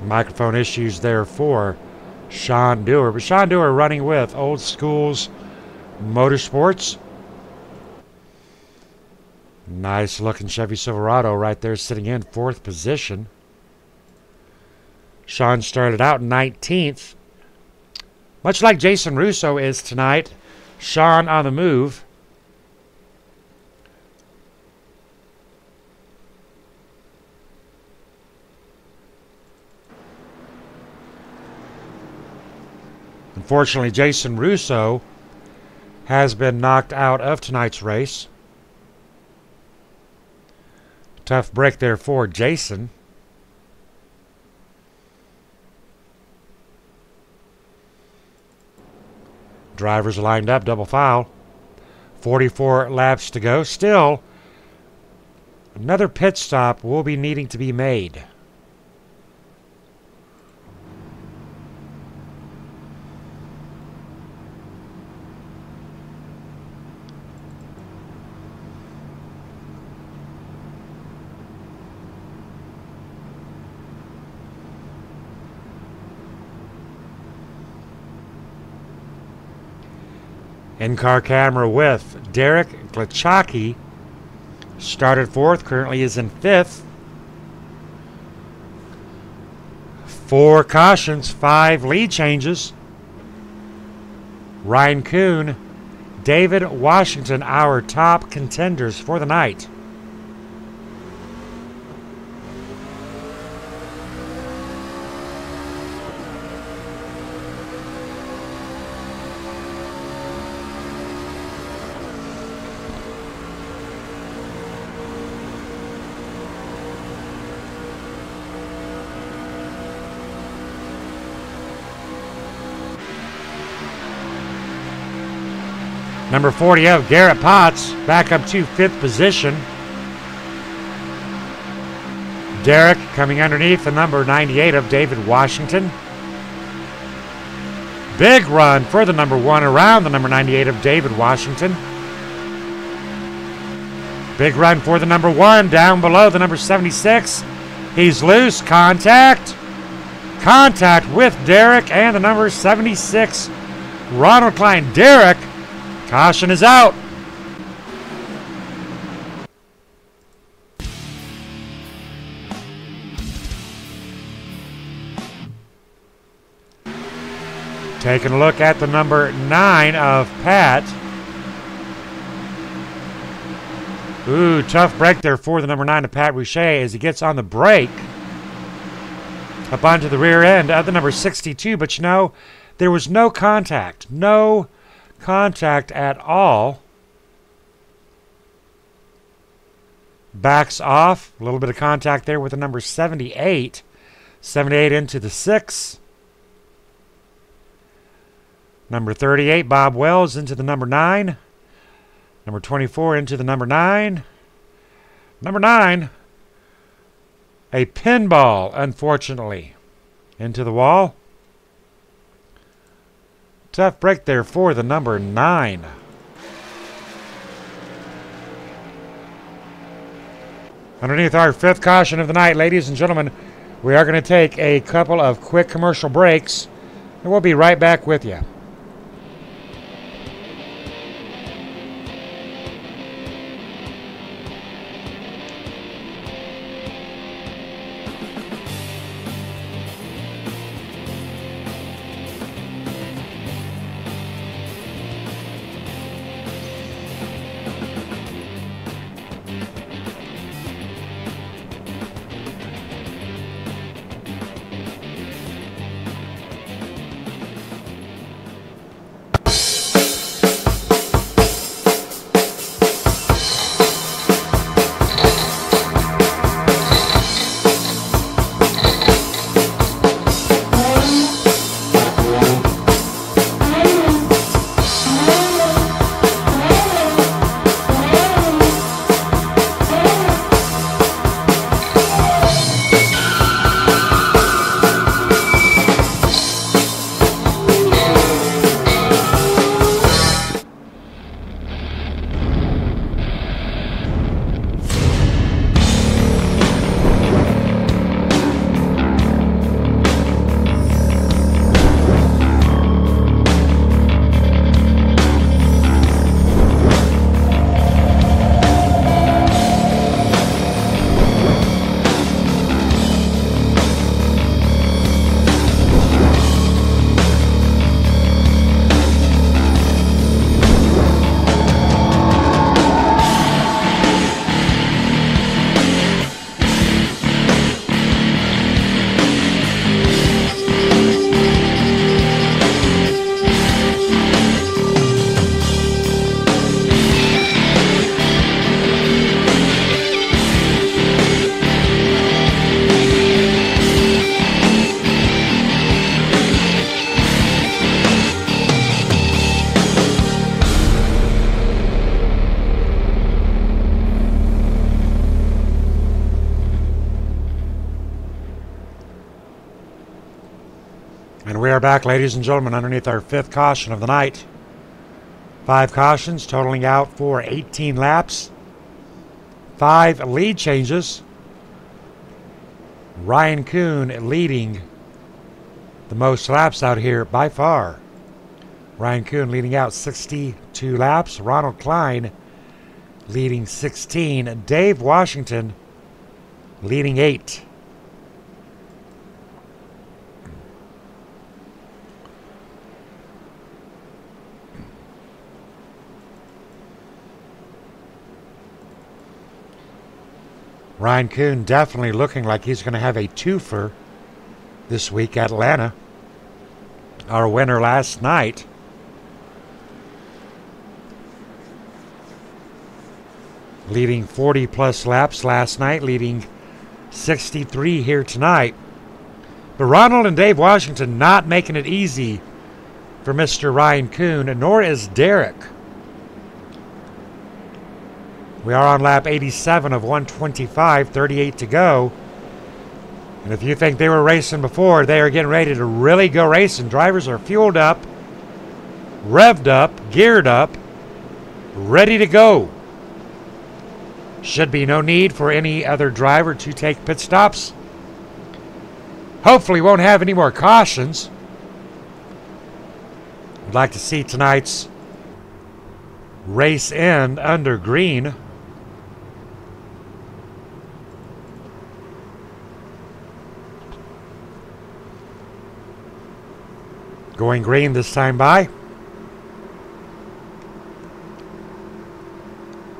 Microphone issues there for Sean Dewar. But Sean Dewar running with Old Schools Motorsports. Nice looking Chevy Silverado right there sitting in 4th position. Sean started out 19th. Much like Jason Russo is tonight, Sean on the move. Unfortunately, Jason Russo has been knocked out of tonight's race. Tough break there for Jason. Drivers lined up, double file. 44 laps to go. Still, another pit stop will be needing to be made. In-car camera with Derek Glachaki. Started fourth, currently is in fifth. 4 cautions, 5 lead changes. Ryan Kuhn, David Washington, our top contenders for the night. Number 40 of Garrett Potts back up to 5th position. Derek coming underneath the number 98 of David Washington. Big run for the number 1 around the number 98 of David Washington. Big run for the number 1 down below the number 76. He's loose. Contact. Contact with Derek and the number 76, Ronald Klein. Derek, caution is out. Taking a look at the number 9 of Pat. Ooh, tough break there for the number 9 of Pat Boucher as he gets on the brake up onto the rear end of the number 62. But you know, there was no contact. No contact at all. Backs off. A little bit of contact there with the number 78. 78 into the 6. Number 38, Bob Wells, into the number 9. Number 24 into the number 9. Number 9, a pinball, unfortunately, into the wall. Tough break there for the number 9. Underneath our 5th caution of the night, ladies and gentlemen, we are going to take a couple of quick commercial breaks, and we'll be right back with you. are back, ladies and gentlemen, underneath our 5th caution of the night. 5 cautions totaling out for 18 laps. 5 lead changes. Ryan Kuhn leading the most laps out here by far. Ryan Kuhn leading out 62 laps. Ronald Klein leading 16. Dave Washington leading 8. Ryan Kuhn definitely looking like he's going to have a twofer this week at Atlanta. Our winner last night. Leading 40 plus laps last night, leading 63 here tonight. But Ronald and Dave Washington not making it easy for Mr. Ryan Kuhn, nor is Derek. We are on lap 87 of 125, 38 to go. And if you think they were racing before, they are getting ready to really go racing. Drivers are fueled up, revved up, geared up, ready to go. Should be no need for any other driver to take pit stops. Hopefully won't have any more cautions. I'd like to see tonight's race end under green. Going green this time by.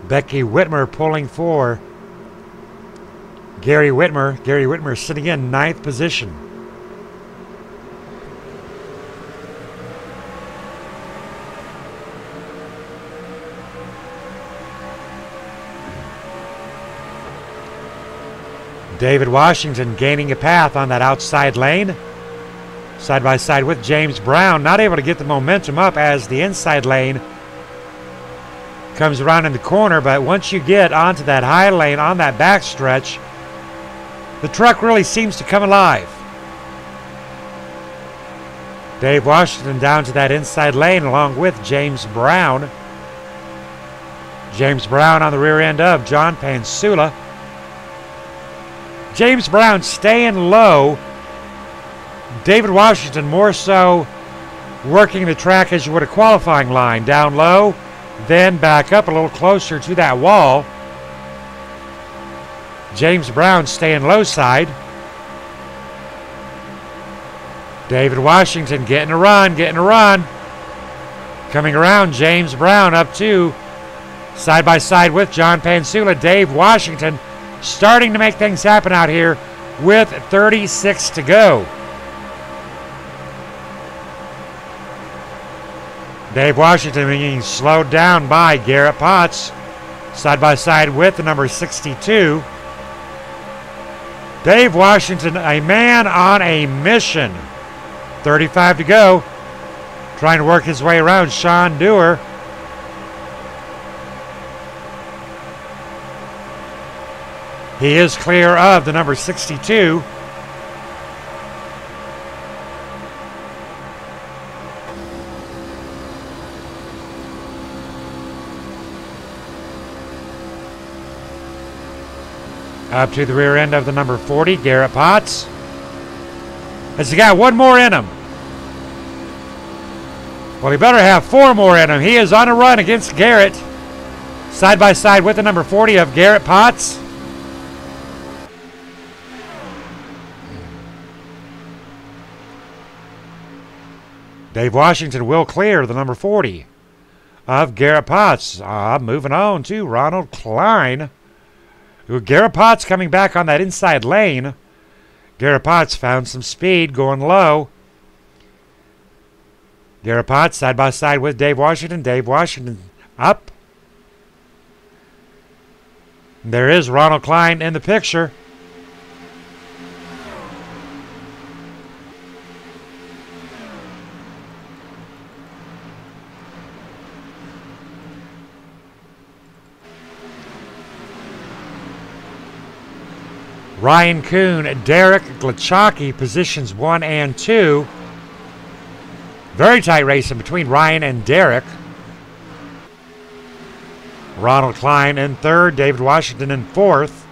Becky Whitmer pulling for Gary Whitmer. Gary Whitmer sitting in 9th position. David Washington gaining a path on that outside lane. Side by side with James Brown. Not able to get the momentum up as the inside lane comes around in the corner, but once you get onto that high lane on that backstretch, the truck really seems to come alive. Dave Washington down to that inside lane along with James Brown. James Brown on the rear end of John Pansula. James Brown staying low. David Washington more so working the track as you would a qualifying line. Down low, then back up a little closer to that wall. James Brown staying low side. David Washington getting a run, Coming around, James Brown up to side by side with John Pansula. Dave Washington starting to make things happen out here with 36 to go. Dave Washington being slowed down by Garrett Potts. Side by side with the number 62. Dave Washington, a man on a mission. 35 to go. Trying to work his way around Sean Dewar. He is clear of the number 62. Up to the rear end of the number 40, Garrett Potts. Has he got one more in him? Well, he better have 4 more in him. He is on a run against Garrett. Side by side with the number 40 of Garrett Potts. Dave Washington will clear the number 40 of Garrett Potts. Moving on to Ronald Klein. Garrett Potts coming back on that inside lane. Garrett Potts found some speed going low. Garrett Potts side by side with Dave Washington. Dave Washington up. There is Ronald Klein in the picture. Ryan Kuhn, Derek Glachaki, positions 1 and 2. Very tight race in between Ryan and Derek. Ronald Klein in third, David Washington in fourth.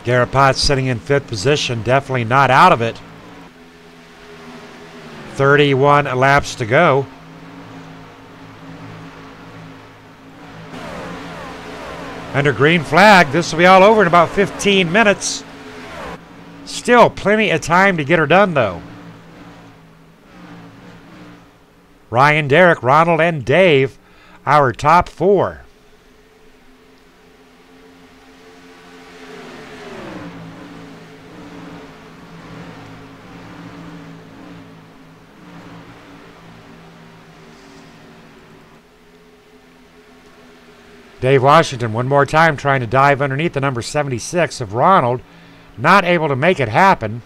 Garrett Potts sitting in fifth position, definitely not out of it. 31 laps to go. Under green flag, this will be all over in about 15 minutes. Still plenty of time to get her done, though. Ryan, Derek, Ronald, and Dave, our top four. Dave Washington one more time trying to dive underneath the number 76 of Ronald. Not able to make it happen.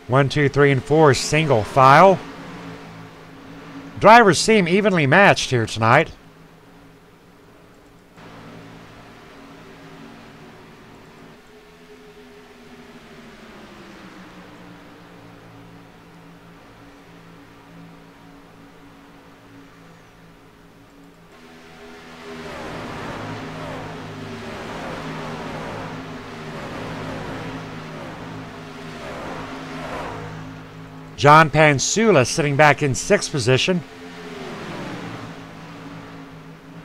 One, two, three, and four single file. Drivers seem evenly matched here tonight. John Pansula sitting back in sixth position.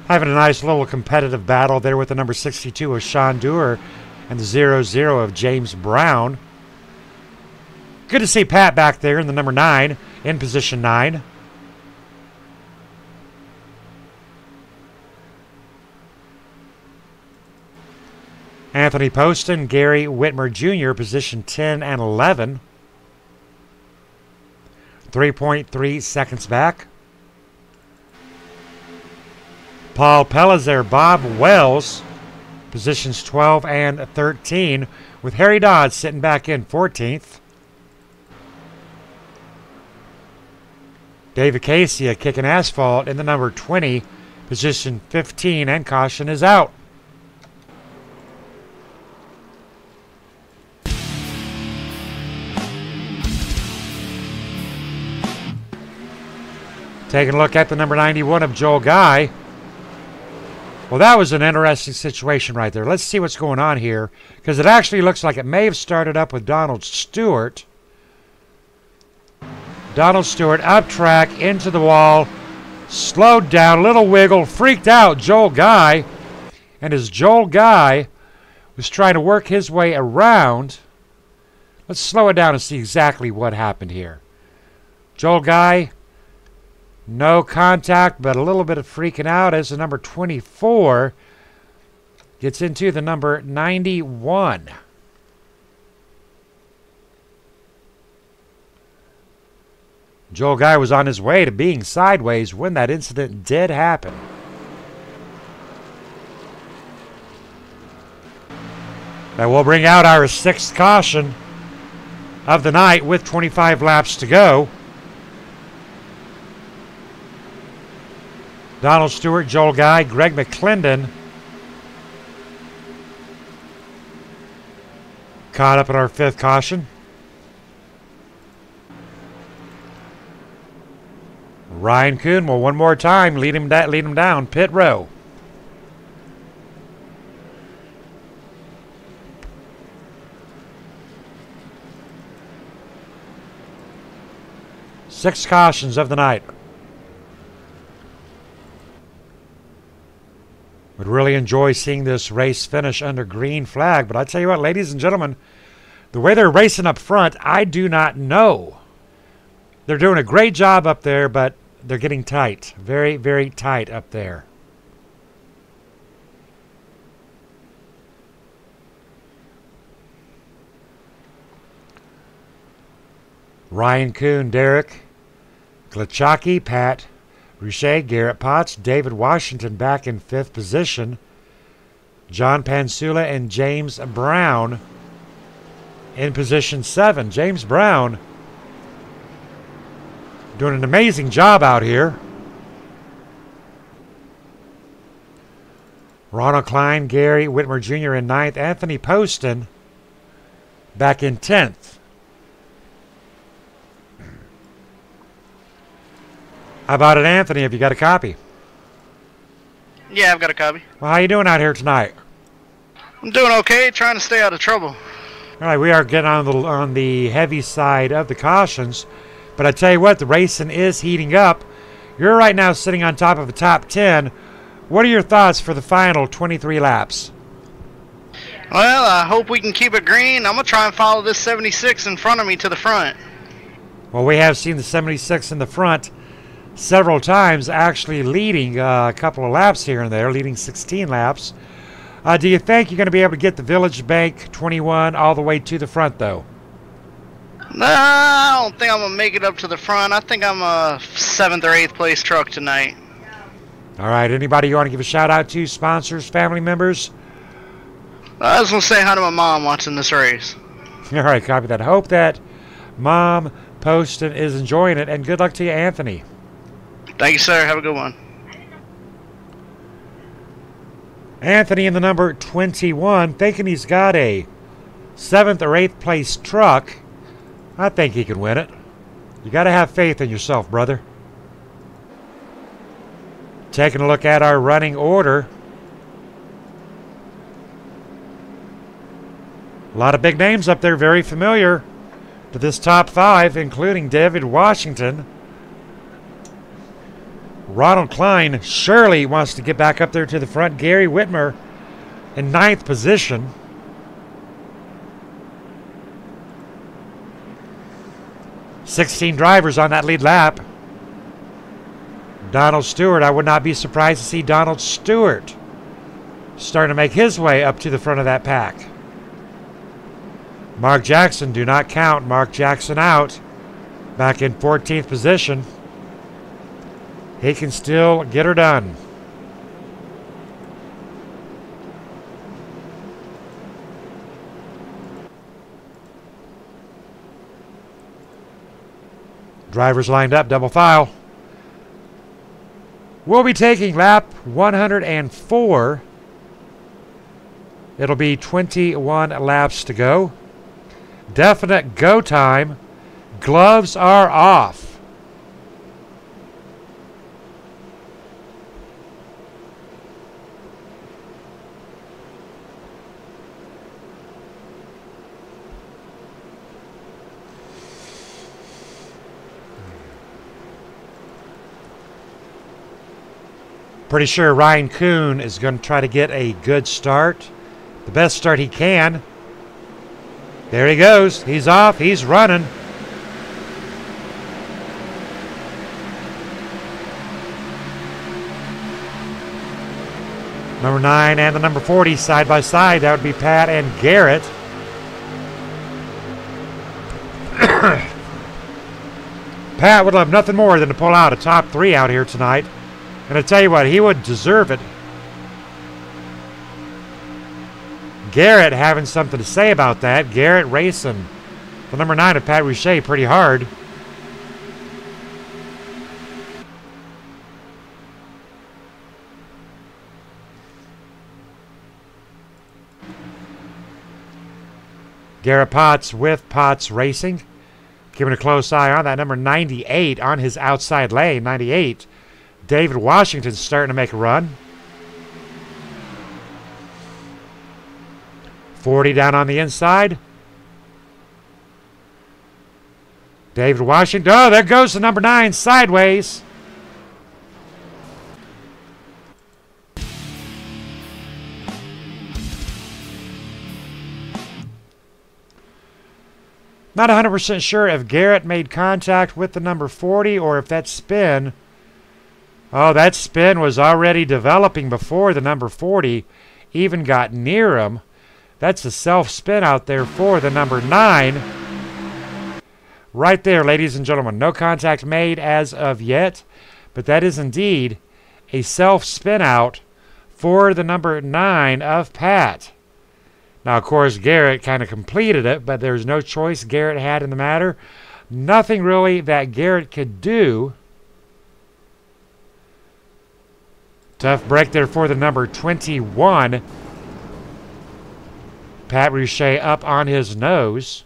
Having a nice little competitive battle there with the number 62 of Sean Dewar and the 00 of James Brown. Good to see Pat back there in the number 9 in position 9. Anthony Poston, Gary Whitmer Jr., position 10 and 11. 3.3 seconds back. Paul Pellizer, Bob Wells, positions 12 and 13, with Harry Dodd sitting back in 14th. David Casey kicking asphalt in the number 20, position 15, and caution is out. Taking a look at the number 91 of Joel Guy. Well, that was an interesting situation right there. Let's see what's going on here, because it actually looks like it may have started up with Donald Stewart. Donald Stewart up track, into the wall, slowed down, little wiggle, freaked out Joel Guy. And as Joel Guy was trying to work his way around, let's slow it down and see exactly what happened here. Joel Guy, no contact, but a little bit of freaking out as the number 24 gets into the number 91. Joel Guy was on his way to being sideways when that incident did happen. That will bring out our sixth caution of the night with 25 laps to go. Donald Stewart, Joel Guy, Greg McClendon caught up in our fifth caution. Ryan Kuhn will one more time lead him down pit row. Six cautions of the night. Would really enjoy seeing this race finish under green flag. But I tell you what, ladies and gentlemen, the way they're racing up front, I do not know. They're doing a great job up there, but they're getting tight. Very, very tight up there. Ryan Kuhn, Derek Glachaki, Pat Rouchet, Garrett Potts, David Washington back in 5th position. John Pansula and James Brown in position 7. James Brown doing an amazing job out here. Ronald Klein, Gary Whitmer Jr. in 9th. Anthony Poston back in 10th. How about it, Anthony? Have you got a copy? Yeah, I've got a copy. Well, how you doing out here tonight? I'm doing okay, trying to stay out of trouble. All right, we are getting on the heavy side of the cautions. But I tell you what, the racing is heating up. You're right now sitting on top of the top 10. What are your thoughts for the final 23 laps? Well, I hope we can keep it green. I'm going to try and follow this 76 in front of me to the front. Well, we have seen the 76 in the front several times, actually leading a couple of laps here and there, leading 16 laps. Do you think you're going to be able to get the Village Bank 21 all the way to the front, though? No, I don't think I'm going to make it up to the front. I think I'm a 7th or 8th place truck tonight. All right, anybody you want to give a shout out to? Sponsors, family members? I just want to say hi to my mom watching this race. All right, copy that. Hope that Mom Poston is enjoying it, and good luck to you, Anthony. Thank you, sir. Have a good one. Anthony in the number 21, thinking he's got a 7th or 8th place truck. I think he could win it. You got to have faith in yourself, brother. Taking a look at our running order. A lot of big names up there, very familiar to this top 5, including David Washington. Ronald Klein surely wants to get back up there to the front. Gary Whitmer in 9th position. "16 drivers on that lead lap. Donald Stewart, I would not be surprised to see Donald Stewart starting to make his way up to the front of that pack. Mark Jackson, do not count Mark Jackson out. Back in 14th position. He can still get her done. Drivers lined up, double file. We'll be taking lap 104. It'll be 21 laps to go. Definite go time. Gloves are off. Pretty sure Ryan Kuhn is going to try to get a good start. The best start he can. There he goes. He's off. He's running. Number 9 and the number 40 side by side. That would be Pat and Garrett. Pat would love nothing more than to pull out a top 3 out here tonight. And I tell you what, he would deserve it. Garrett having something to say about that. Garrett racing the number 9 of Pat Rouchet pretty hard. Garrett Potts with Potts Racing. Keeping a close eye on that number 98 on his outside lane. 98. David Washington starting to make a run. 40 down on the inside. David Washington. Oh, there goes the number 9 sideways. Not 100% sure if Garrett made contact with the number 40 or if that spin. Oh, that spin was already developing before the number 40 even got near him. That's a self-spin out there for the number 9. Right there, ladies and gentlemen. No contact made as of yet, but that is indeed a self-spin out for the number 9 of Pat. Now, of course, Garrett kind of completed it, but there's no choice Garrett had in the matter. Nothing really that Garrett could do. Tough break there for the number 21. Pat Rouchet up on his nose.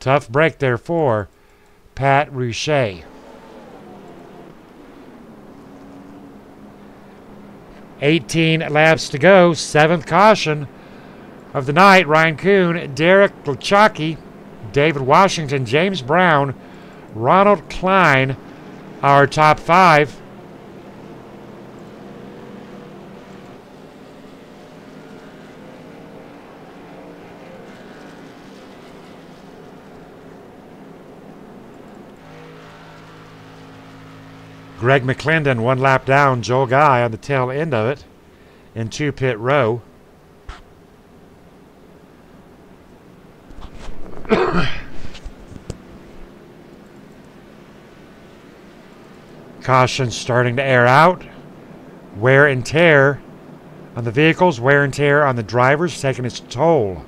Tough break there for Pat Rouchet. 18 laps to go. 7th caution of the night. Ryan Kuhn, Derek Glachaki, David Washington, James Brown, Ronald Klein, our top 5. Greg McClendon 1 lap down, Joel Guy on the tail end of it in 2 pit row. Caution starting to air out. Wear and tear on the vehicles, wear and tear on the drivers, taking its toll.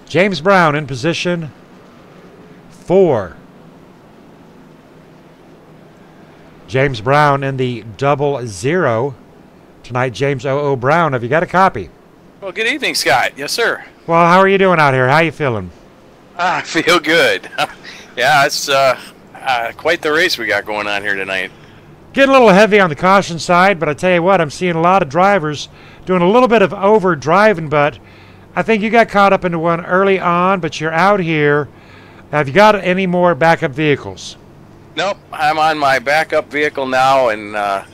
James Brown in position 4. James Brown in the 00. Tonight, James O.O. Brown. Have you got a copy? Well, good evening, Scott. Yes, sir. Well, how are you doing out here? How you feeling? I feel good. Yeah, it's quite the race we got going on here tonight. Getting a little heavy on the caution side, but I tell you what, I'm seeing a lot of drivers doing a little bit of over driving, but I think you got caught up into one early on, but you're out here. Have you got any more backup vehicles? Nope, I'm on my backup vehicle now, and I'm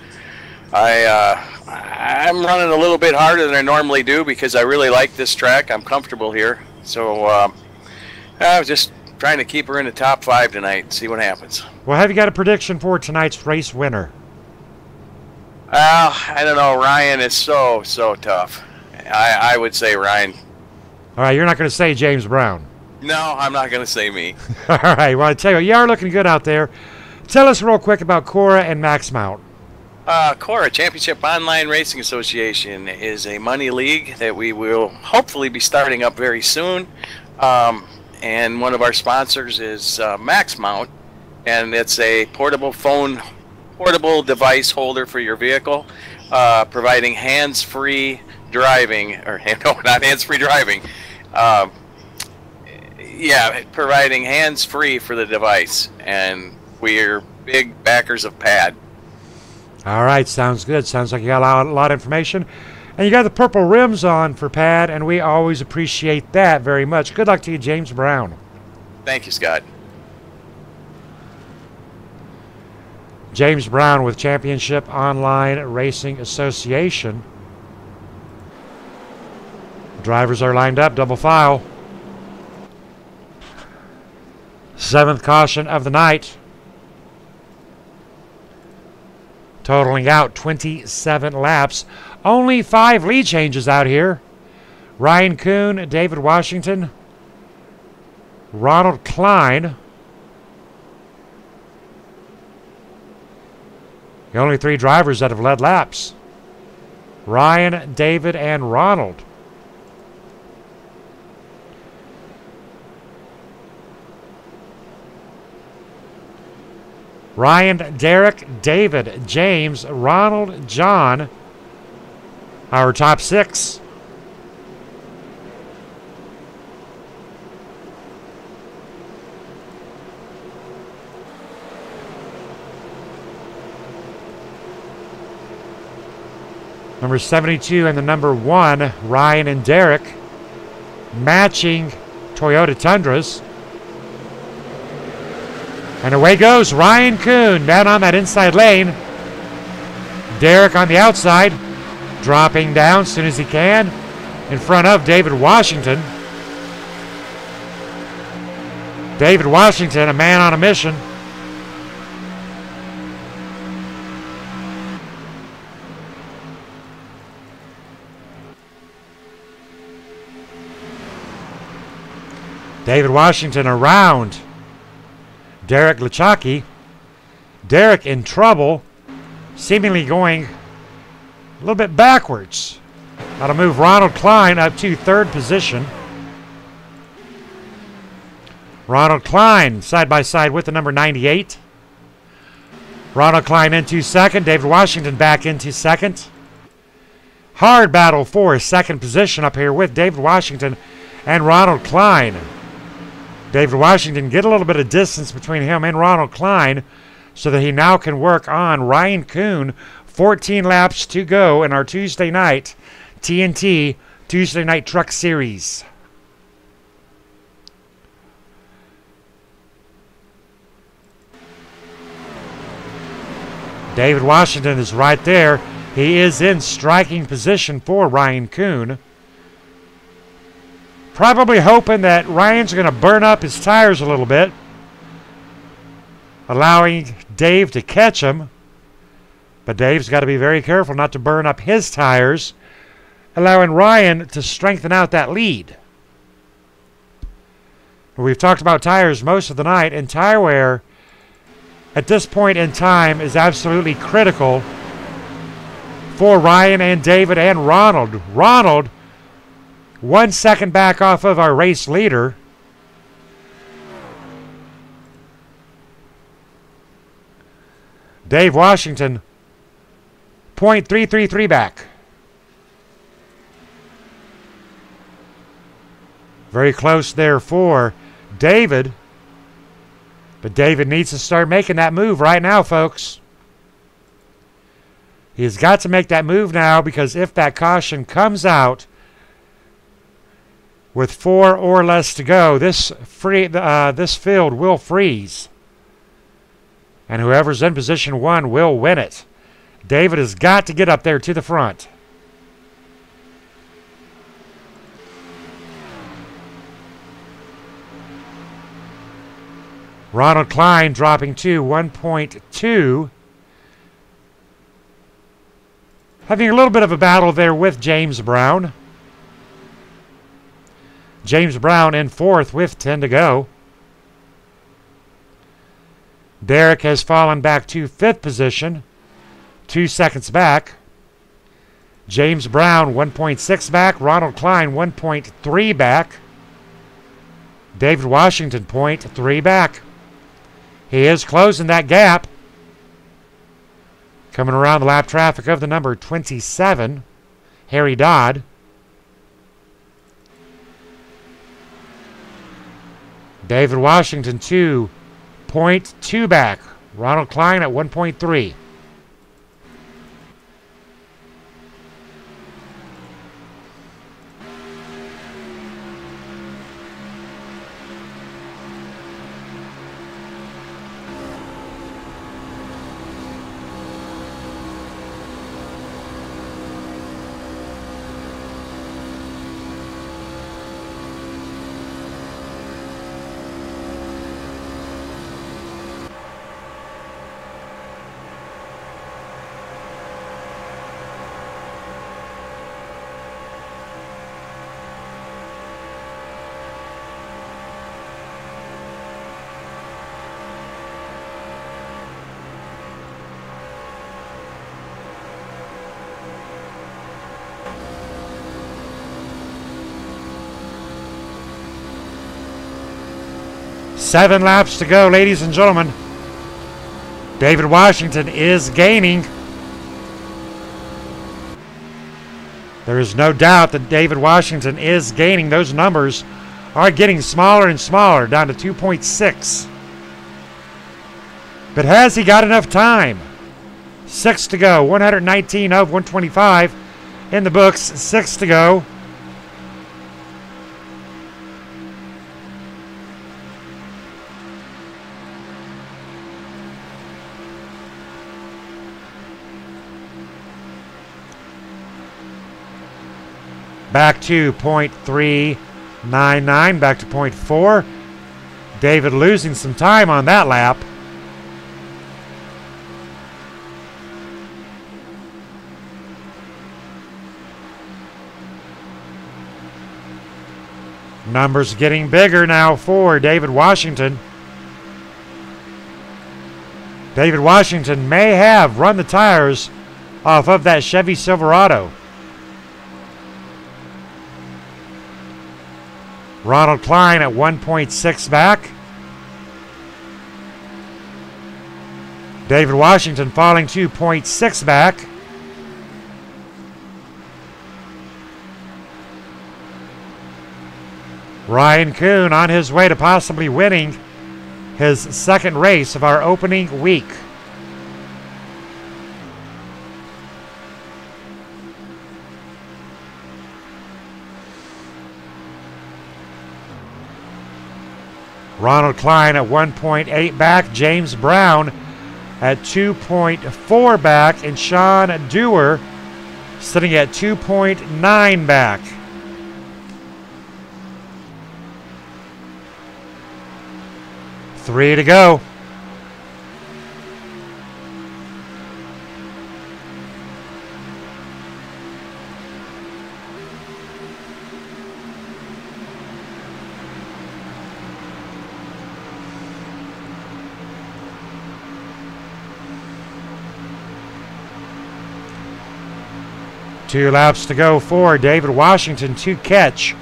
running a little bit harder than I normally do because I really like this track. I'm comfortable here, so I was just trying to keep her in the top 5 tonight and see what happens. Well, have you got a prediction for tonight's race winner? I don't know. Ryan is so tough. I would say Ryan. All right, you're not going to say James Brown. No, I'm not going to say me. All right, well, I tell you what, you are looking good out there. Tell us real quick about Cora and Max Mount. Cora Championship Online Racing Association is a money league that we will hopefully be starting up very soon. And one of our sponsors is Max Mount, and it's a portable device holder for your vehicle, providing hands-free driving, or no, not hands-free driving. Yeah, providing hands-free for the device, and we're big backers of Pad. All right, sounds good. Sounds like you got a lot of information. And you got the purple rims on for Pad, and we always appreciate that very much. Good luck to you, James Brown. Thank you, Scott. James Brown with Championship Online Racing Association. Drivers are lined up, double file. 7th caution of the night. Totaling out 27 laps. Only 5 lead changes out here. Ryan Kuhn, David Washington, Ronald Klein. The only 3 drivers that have led laps. Ryan, David, and Ronald. Ryan, Derek, David, James, Ronald, John, our top 6. Number 72 and the number 1, Ryan and Derek, matching Toyota Tundras. And away goes Ryan Kuhn down on that inside lane. Derek on the outside, dropping down as soon as he can in front of David Washington. David Washington, a man on a mission. David Washington around Derek Lechaki. Derek in trouble, seemingly going a little bit backwards. That'll move Ronald Klein up to third position. Ronald Klein side by side with the number 98. Ronald Klein into second. David Washington back into second. Hard battle for second position up here with David Washington and Ronald Klein. David Washington get a little bit of distance between him and Ronald Klein so that he now can work on Ryan Kuhn. 14 laps to go in our Tuesday night TNT Tuesday Night Truck Series. David Washington is right there. He is in striking position for Ryan Kuhn. Probably hoping that Ryan's going to burn up his tires a little bit, allowing Dave to catch him. But Dave's got to be very careful not to burn up his tires, allowing Ryan to strengthen out that lead. We've talked about tires most of the night, and tire wear at this point in time is absolutely critical for Ryan and David and Ronald. Ronald, 1 second back off of our race leader. Dave Washington, 0.333 back. Very close there for David. But David needs to start making that move right now, folks. He's got to make that move now, because if that caution comes out with 4 or less to go, this field will freeze. And whoever's in position 1 will win it. David has got to get up there to the front. Ronald Klein dropping to 1.2. Having a little bit of a battle there with James Brown. James Brown in 4th with 10 to go. Derek has fallen back to 5th position, 2 seconds back. James Brown 1.6 back. Ronald Klein 1.3 back. David Washington 0.3 back. He is closing that gap. Coming around the lap traffic of the number 27, Harry Dodd. David Washington 2.2 back. Ronald Klein at 1.3. Seven laps to go, ladies and gentlemen. David Washington is gaining. There is no doubt that David Washington is gaining. Those numbers are getting smaller and smaller, down to 2.6. But has he got enough time? 6 to go. 119 of 125 in the books. 6 to go. Back to 0.399, back to 0.4. David losing some time on that lap. Numbers getting bigger now for David Washington. David Washington may have run the tires off of that Chevy Silverado. Ronald Klein at 1.6 back. David Washington falling 2.6 back. Ryan Kuhn on his way to possibly winning his second race of our opening week. Ronald Klein at 1.8 back, James Brown at 2.4 back, and Sean Dewar sitting at 2.9 back. Three to go. Two laps to go for David Washington to catch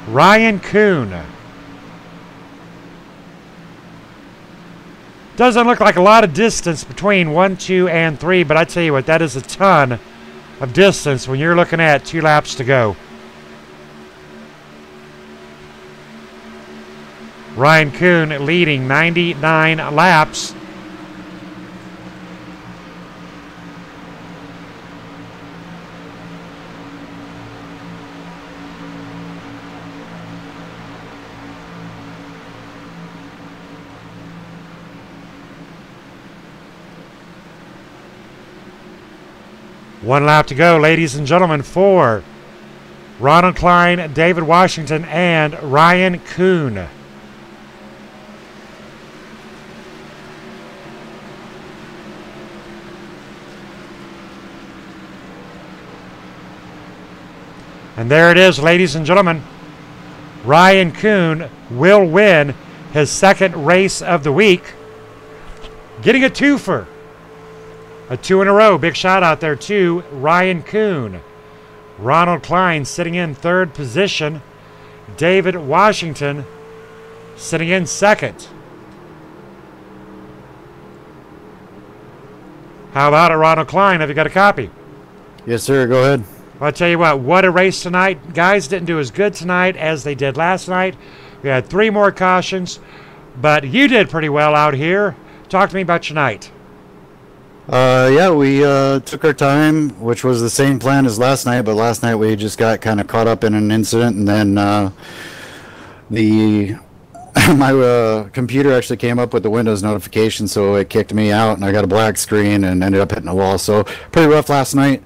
Ryan Kuhn. Doesn't look like a lot of distance between 1, 2, and 3, but I tell you what, that is a ton of distance when you're looking at 2 laps to go. Ryan Kuhn leading 99 laps. One lap to go, ladies and gentlemen, for Ronald Klein, David Washington, and Ryan Kuhn. And there it is, ladies and gentlemen. Ryan Kuhn will win his second race of the week, getting a twofer. A 2 in a row. Big shout out there to Ryan Kuhn. Ronald Klein sitting in third position. David Washington sitting in second. How about it, Ronald Klein? Have you got a copy? Yes, sir. Go ahead. Well, I'll tell you what a race tonight. Guys didn't do as good tonight as they did last night. We had 3 more cautions, but you did pretty well out here. Talk to me about your night. Yeah, we took our time, which was the same plan as last night, but last night we just got kind of caught up in an incident, and then my computer actually came up with the Windows notification, so it kicked me out, and I got a black screen and ended up hitting a wall. So pretty rough last night.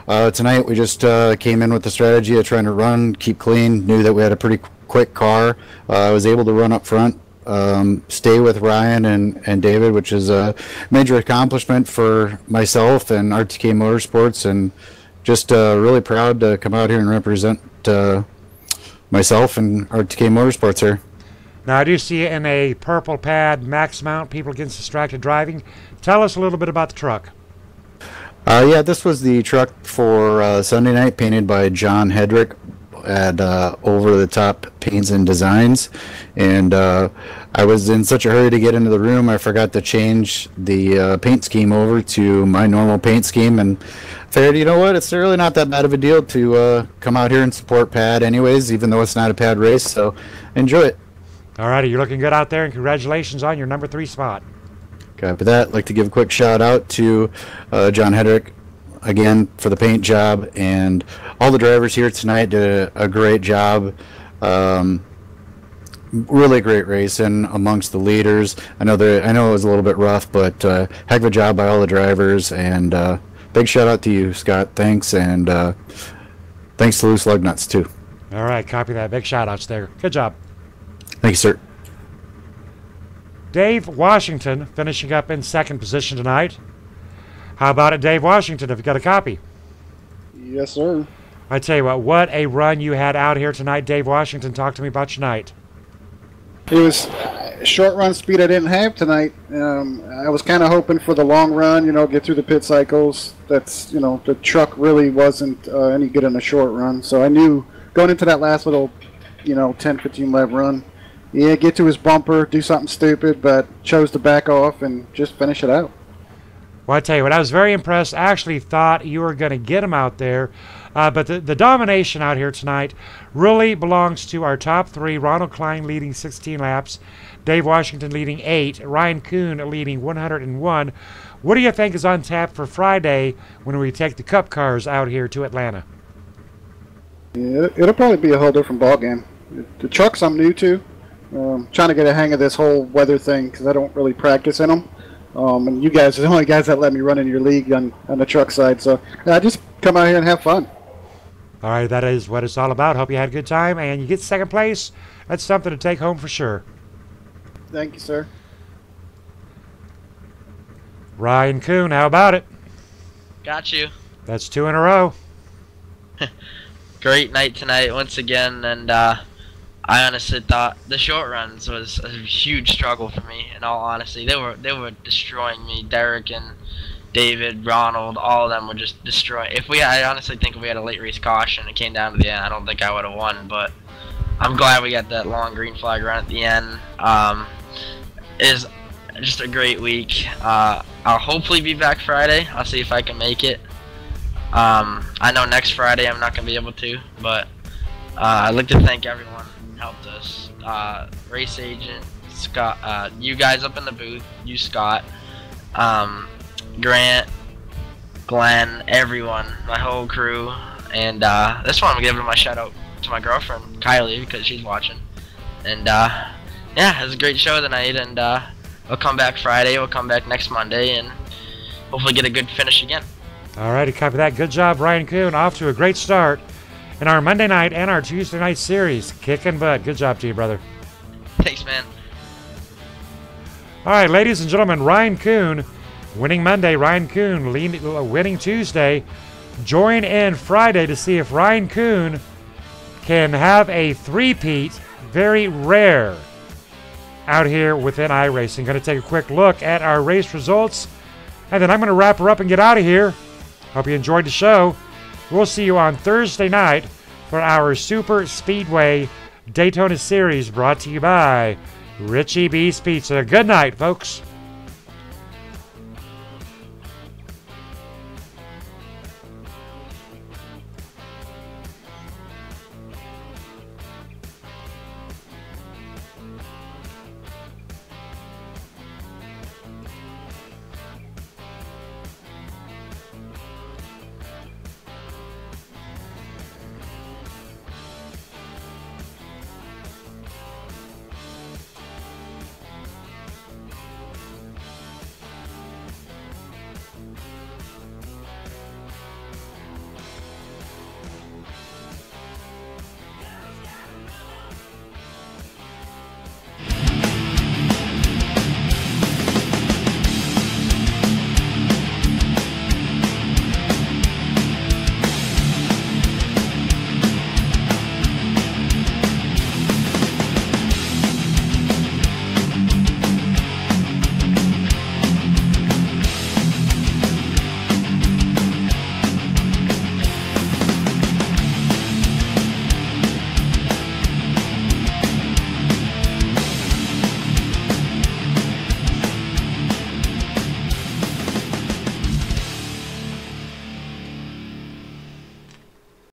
Tonight we just came in with the strategy of trying to run, keep clean, knew that we had a pretty quick car. I was able to run up front. Stay with Ryan and David, which is a major accomplishment for myself and RTK Motorsports, and just really proud to come out here and represent myself and RTK Motorsports here. Now, I do see you in a purple pad max mount, people against distracted driving. Tell us a little bit about the truck. Yeah, this was the truck for Sunday night, painted by John Hedrick at Over the Top Paints and Designs, and I was in such a hurry to get into the room, I forgot to change the paint scheme over to my normal paint scheme, and figured, you know what, it's really not that bad of a deal to come out here and support Pad anyways, even though it's not a Pad race, so enjoy it. All righty, you're looking good out there, and congratulations on your number 3 spot. Copy that. I'd like to give a quick shout out to John Hedrick again for the paint job, and all the drivers here tonight did a great job. Really great racing amongst the leaders. I know it was a little bit rough, but heck of a job by all the drivers, and big shout out to you, Scott. Thanks, and thanks to Loose Lug Nuts too. All right, copy that. Big shout outs there. Good job. Thank you, sir. Dave Washington finishing up in second position tonight. How about it, Dave Washington? Have you got a copy? Yes, sir. I tell you what a run you had out here tonight, Dave Washington. Talk to me about your night. It was short run speed I didn't have tonight. I was kind of hoping for the long run, get through the pit cycles. That's, the truck really wasn't any good in a short run. So I knew going into that last little, 10, 15 lap run, get to his bumper, do something stupid, but chose to back off and just finish it out. Well, I tell you what, I was very impressed. I actually thought you were going to get him out there. But the domination out here tonight really belongs to our top three. Ronald Klein leading 16 laps. Dave Washington leading 8. Ryan Kuhn leading 101. What do you think is on tap for Friday when we take the Cup cars out here to Atlanta? Yeah, it'll probably be a whole different ballgame. The trucks I'm new to. Trying to get a hang of this whole weather thing because I don't really practice in them. And you guys are the only guys that let me run in your league on the truck side. So I just come out here and have fun. All right, that is what it's all about. Hope you had a good time, and you get second place. That's something to take home for sure. Thank you, sir. Ryan Kuhn, how about it? Got you. That's 2 in a row. Great night tonight once again, and I honestly thought the short runs was a huge struggle for me. In all honesty, they were destroying me. Derek and David, Ronald, all of them were just destroying. I honestly think if we had a late race caution, it came down to the end, I don't think I would have won. But I'm glad we got that long green flag run at the end. It is just a great week. I'll hopefully be back Friday. I'll see if I can make it. I know next Friday I'm not gonna be able to, but I'd like to thank everyone who helped us. Race agent Scott, you guys up in the booth, you Scott. Grant, Glenn, everyone, my whole crew, and this one I'm giving my shout out to my girlfriend Kylie because she's watching. And yeah, it was a great show tonight, and we'll come back Friday, we'll come back next Monday, and hopefully get a good finish again. All righty, copy that. Good job, Ryan Kuhn. Off to a great start in our Monday night and our Tuesday night series. Kicking butt. Good job to you, brother. Thanks, man. All right, ladies and gentlemen, Ryan Kuhn. Winning Monday, Ryan Kuhn winning Tuesday. Join in Friday to see if Ryan Kuhn can have a three-peat, very rare, out here within iRacing. Going to take a quick look at our race results, and then I'm going to wrap her up and get out of here. Hope you enjoyed the show. We'll see you on Thursday night for our Super Speedway Daytona Series brought to you by Richie B's Pizza. Good night, folks.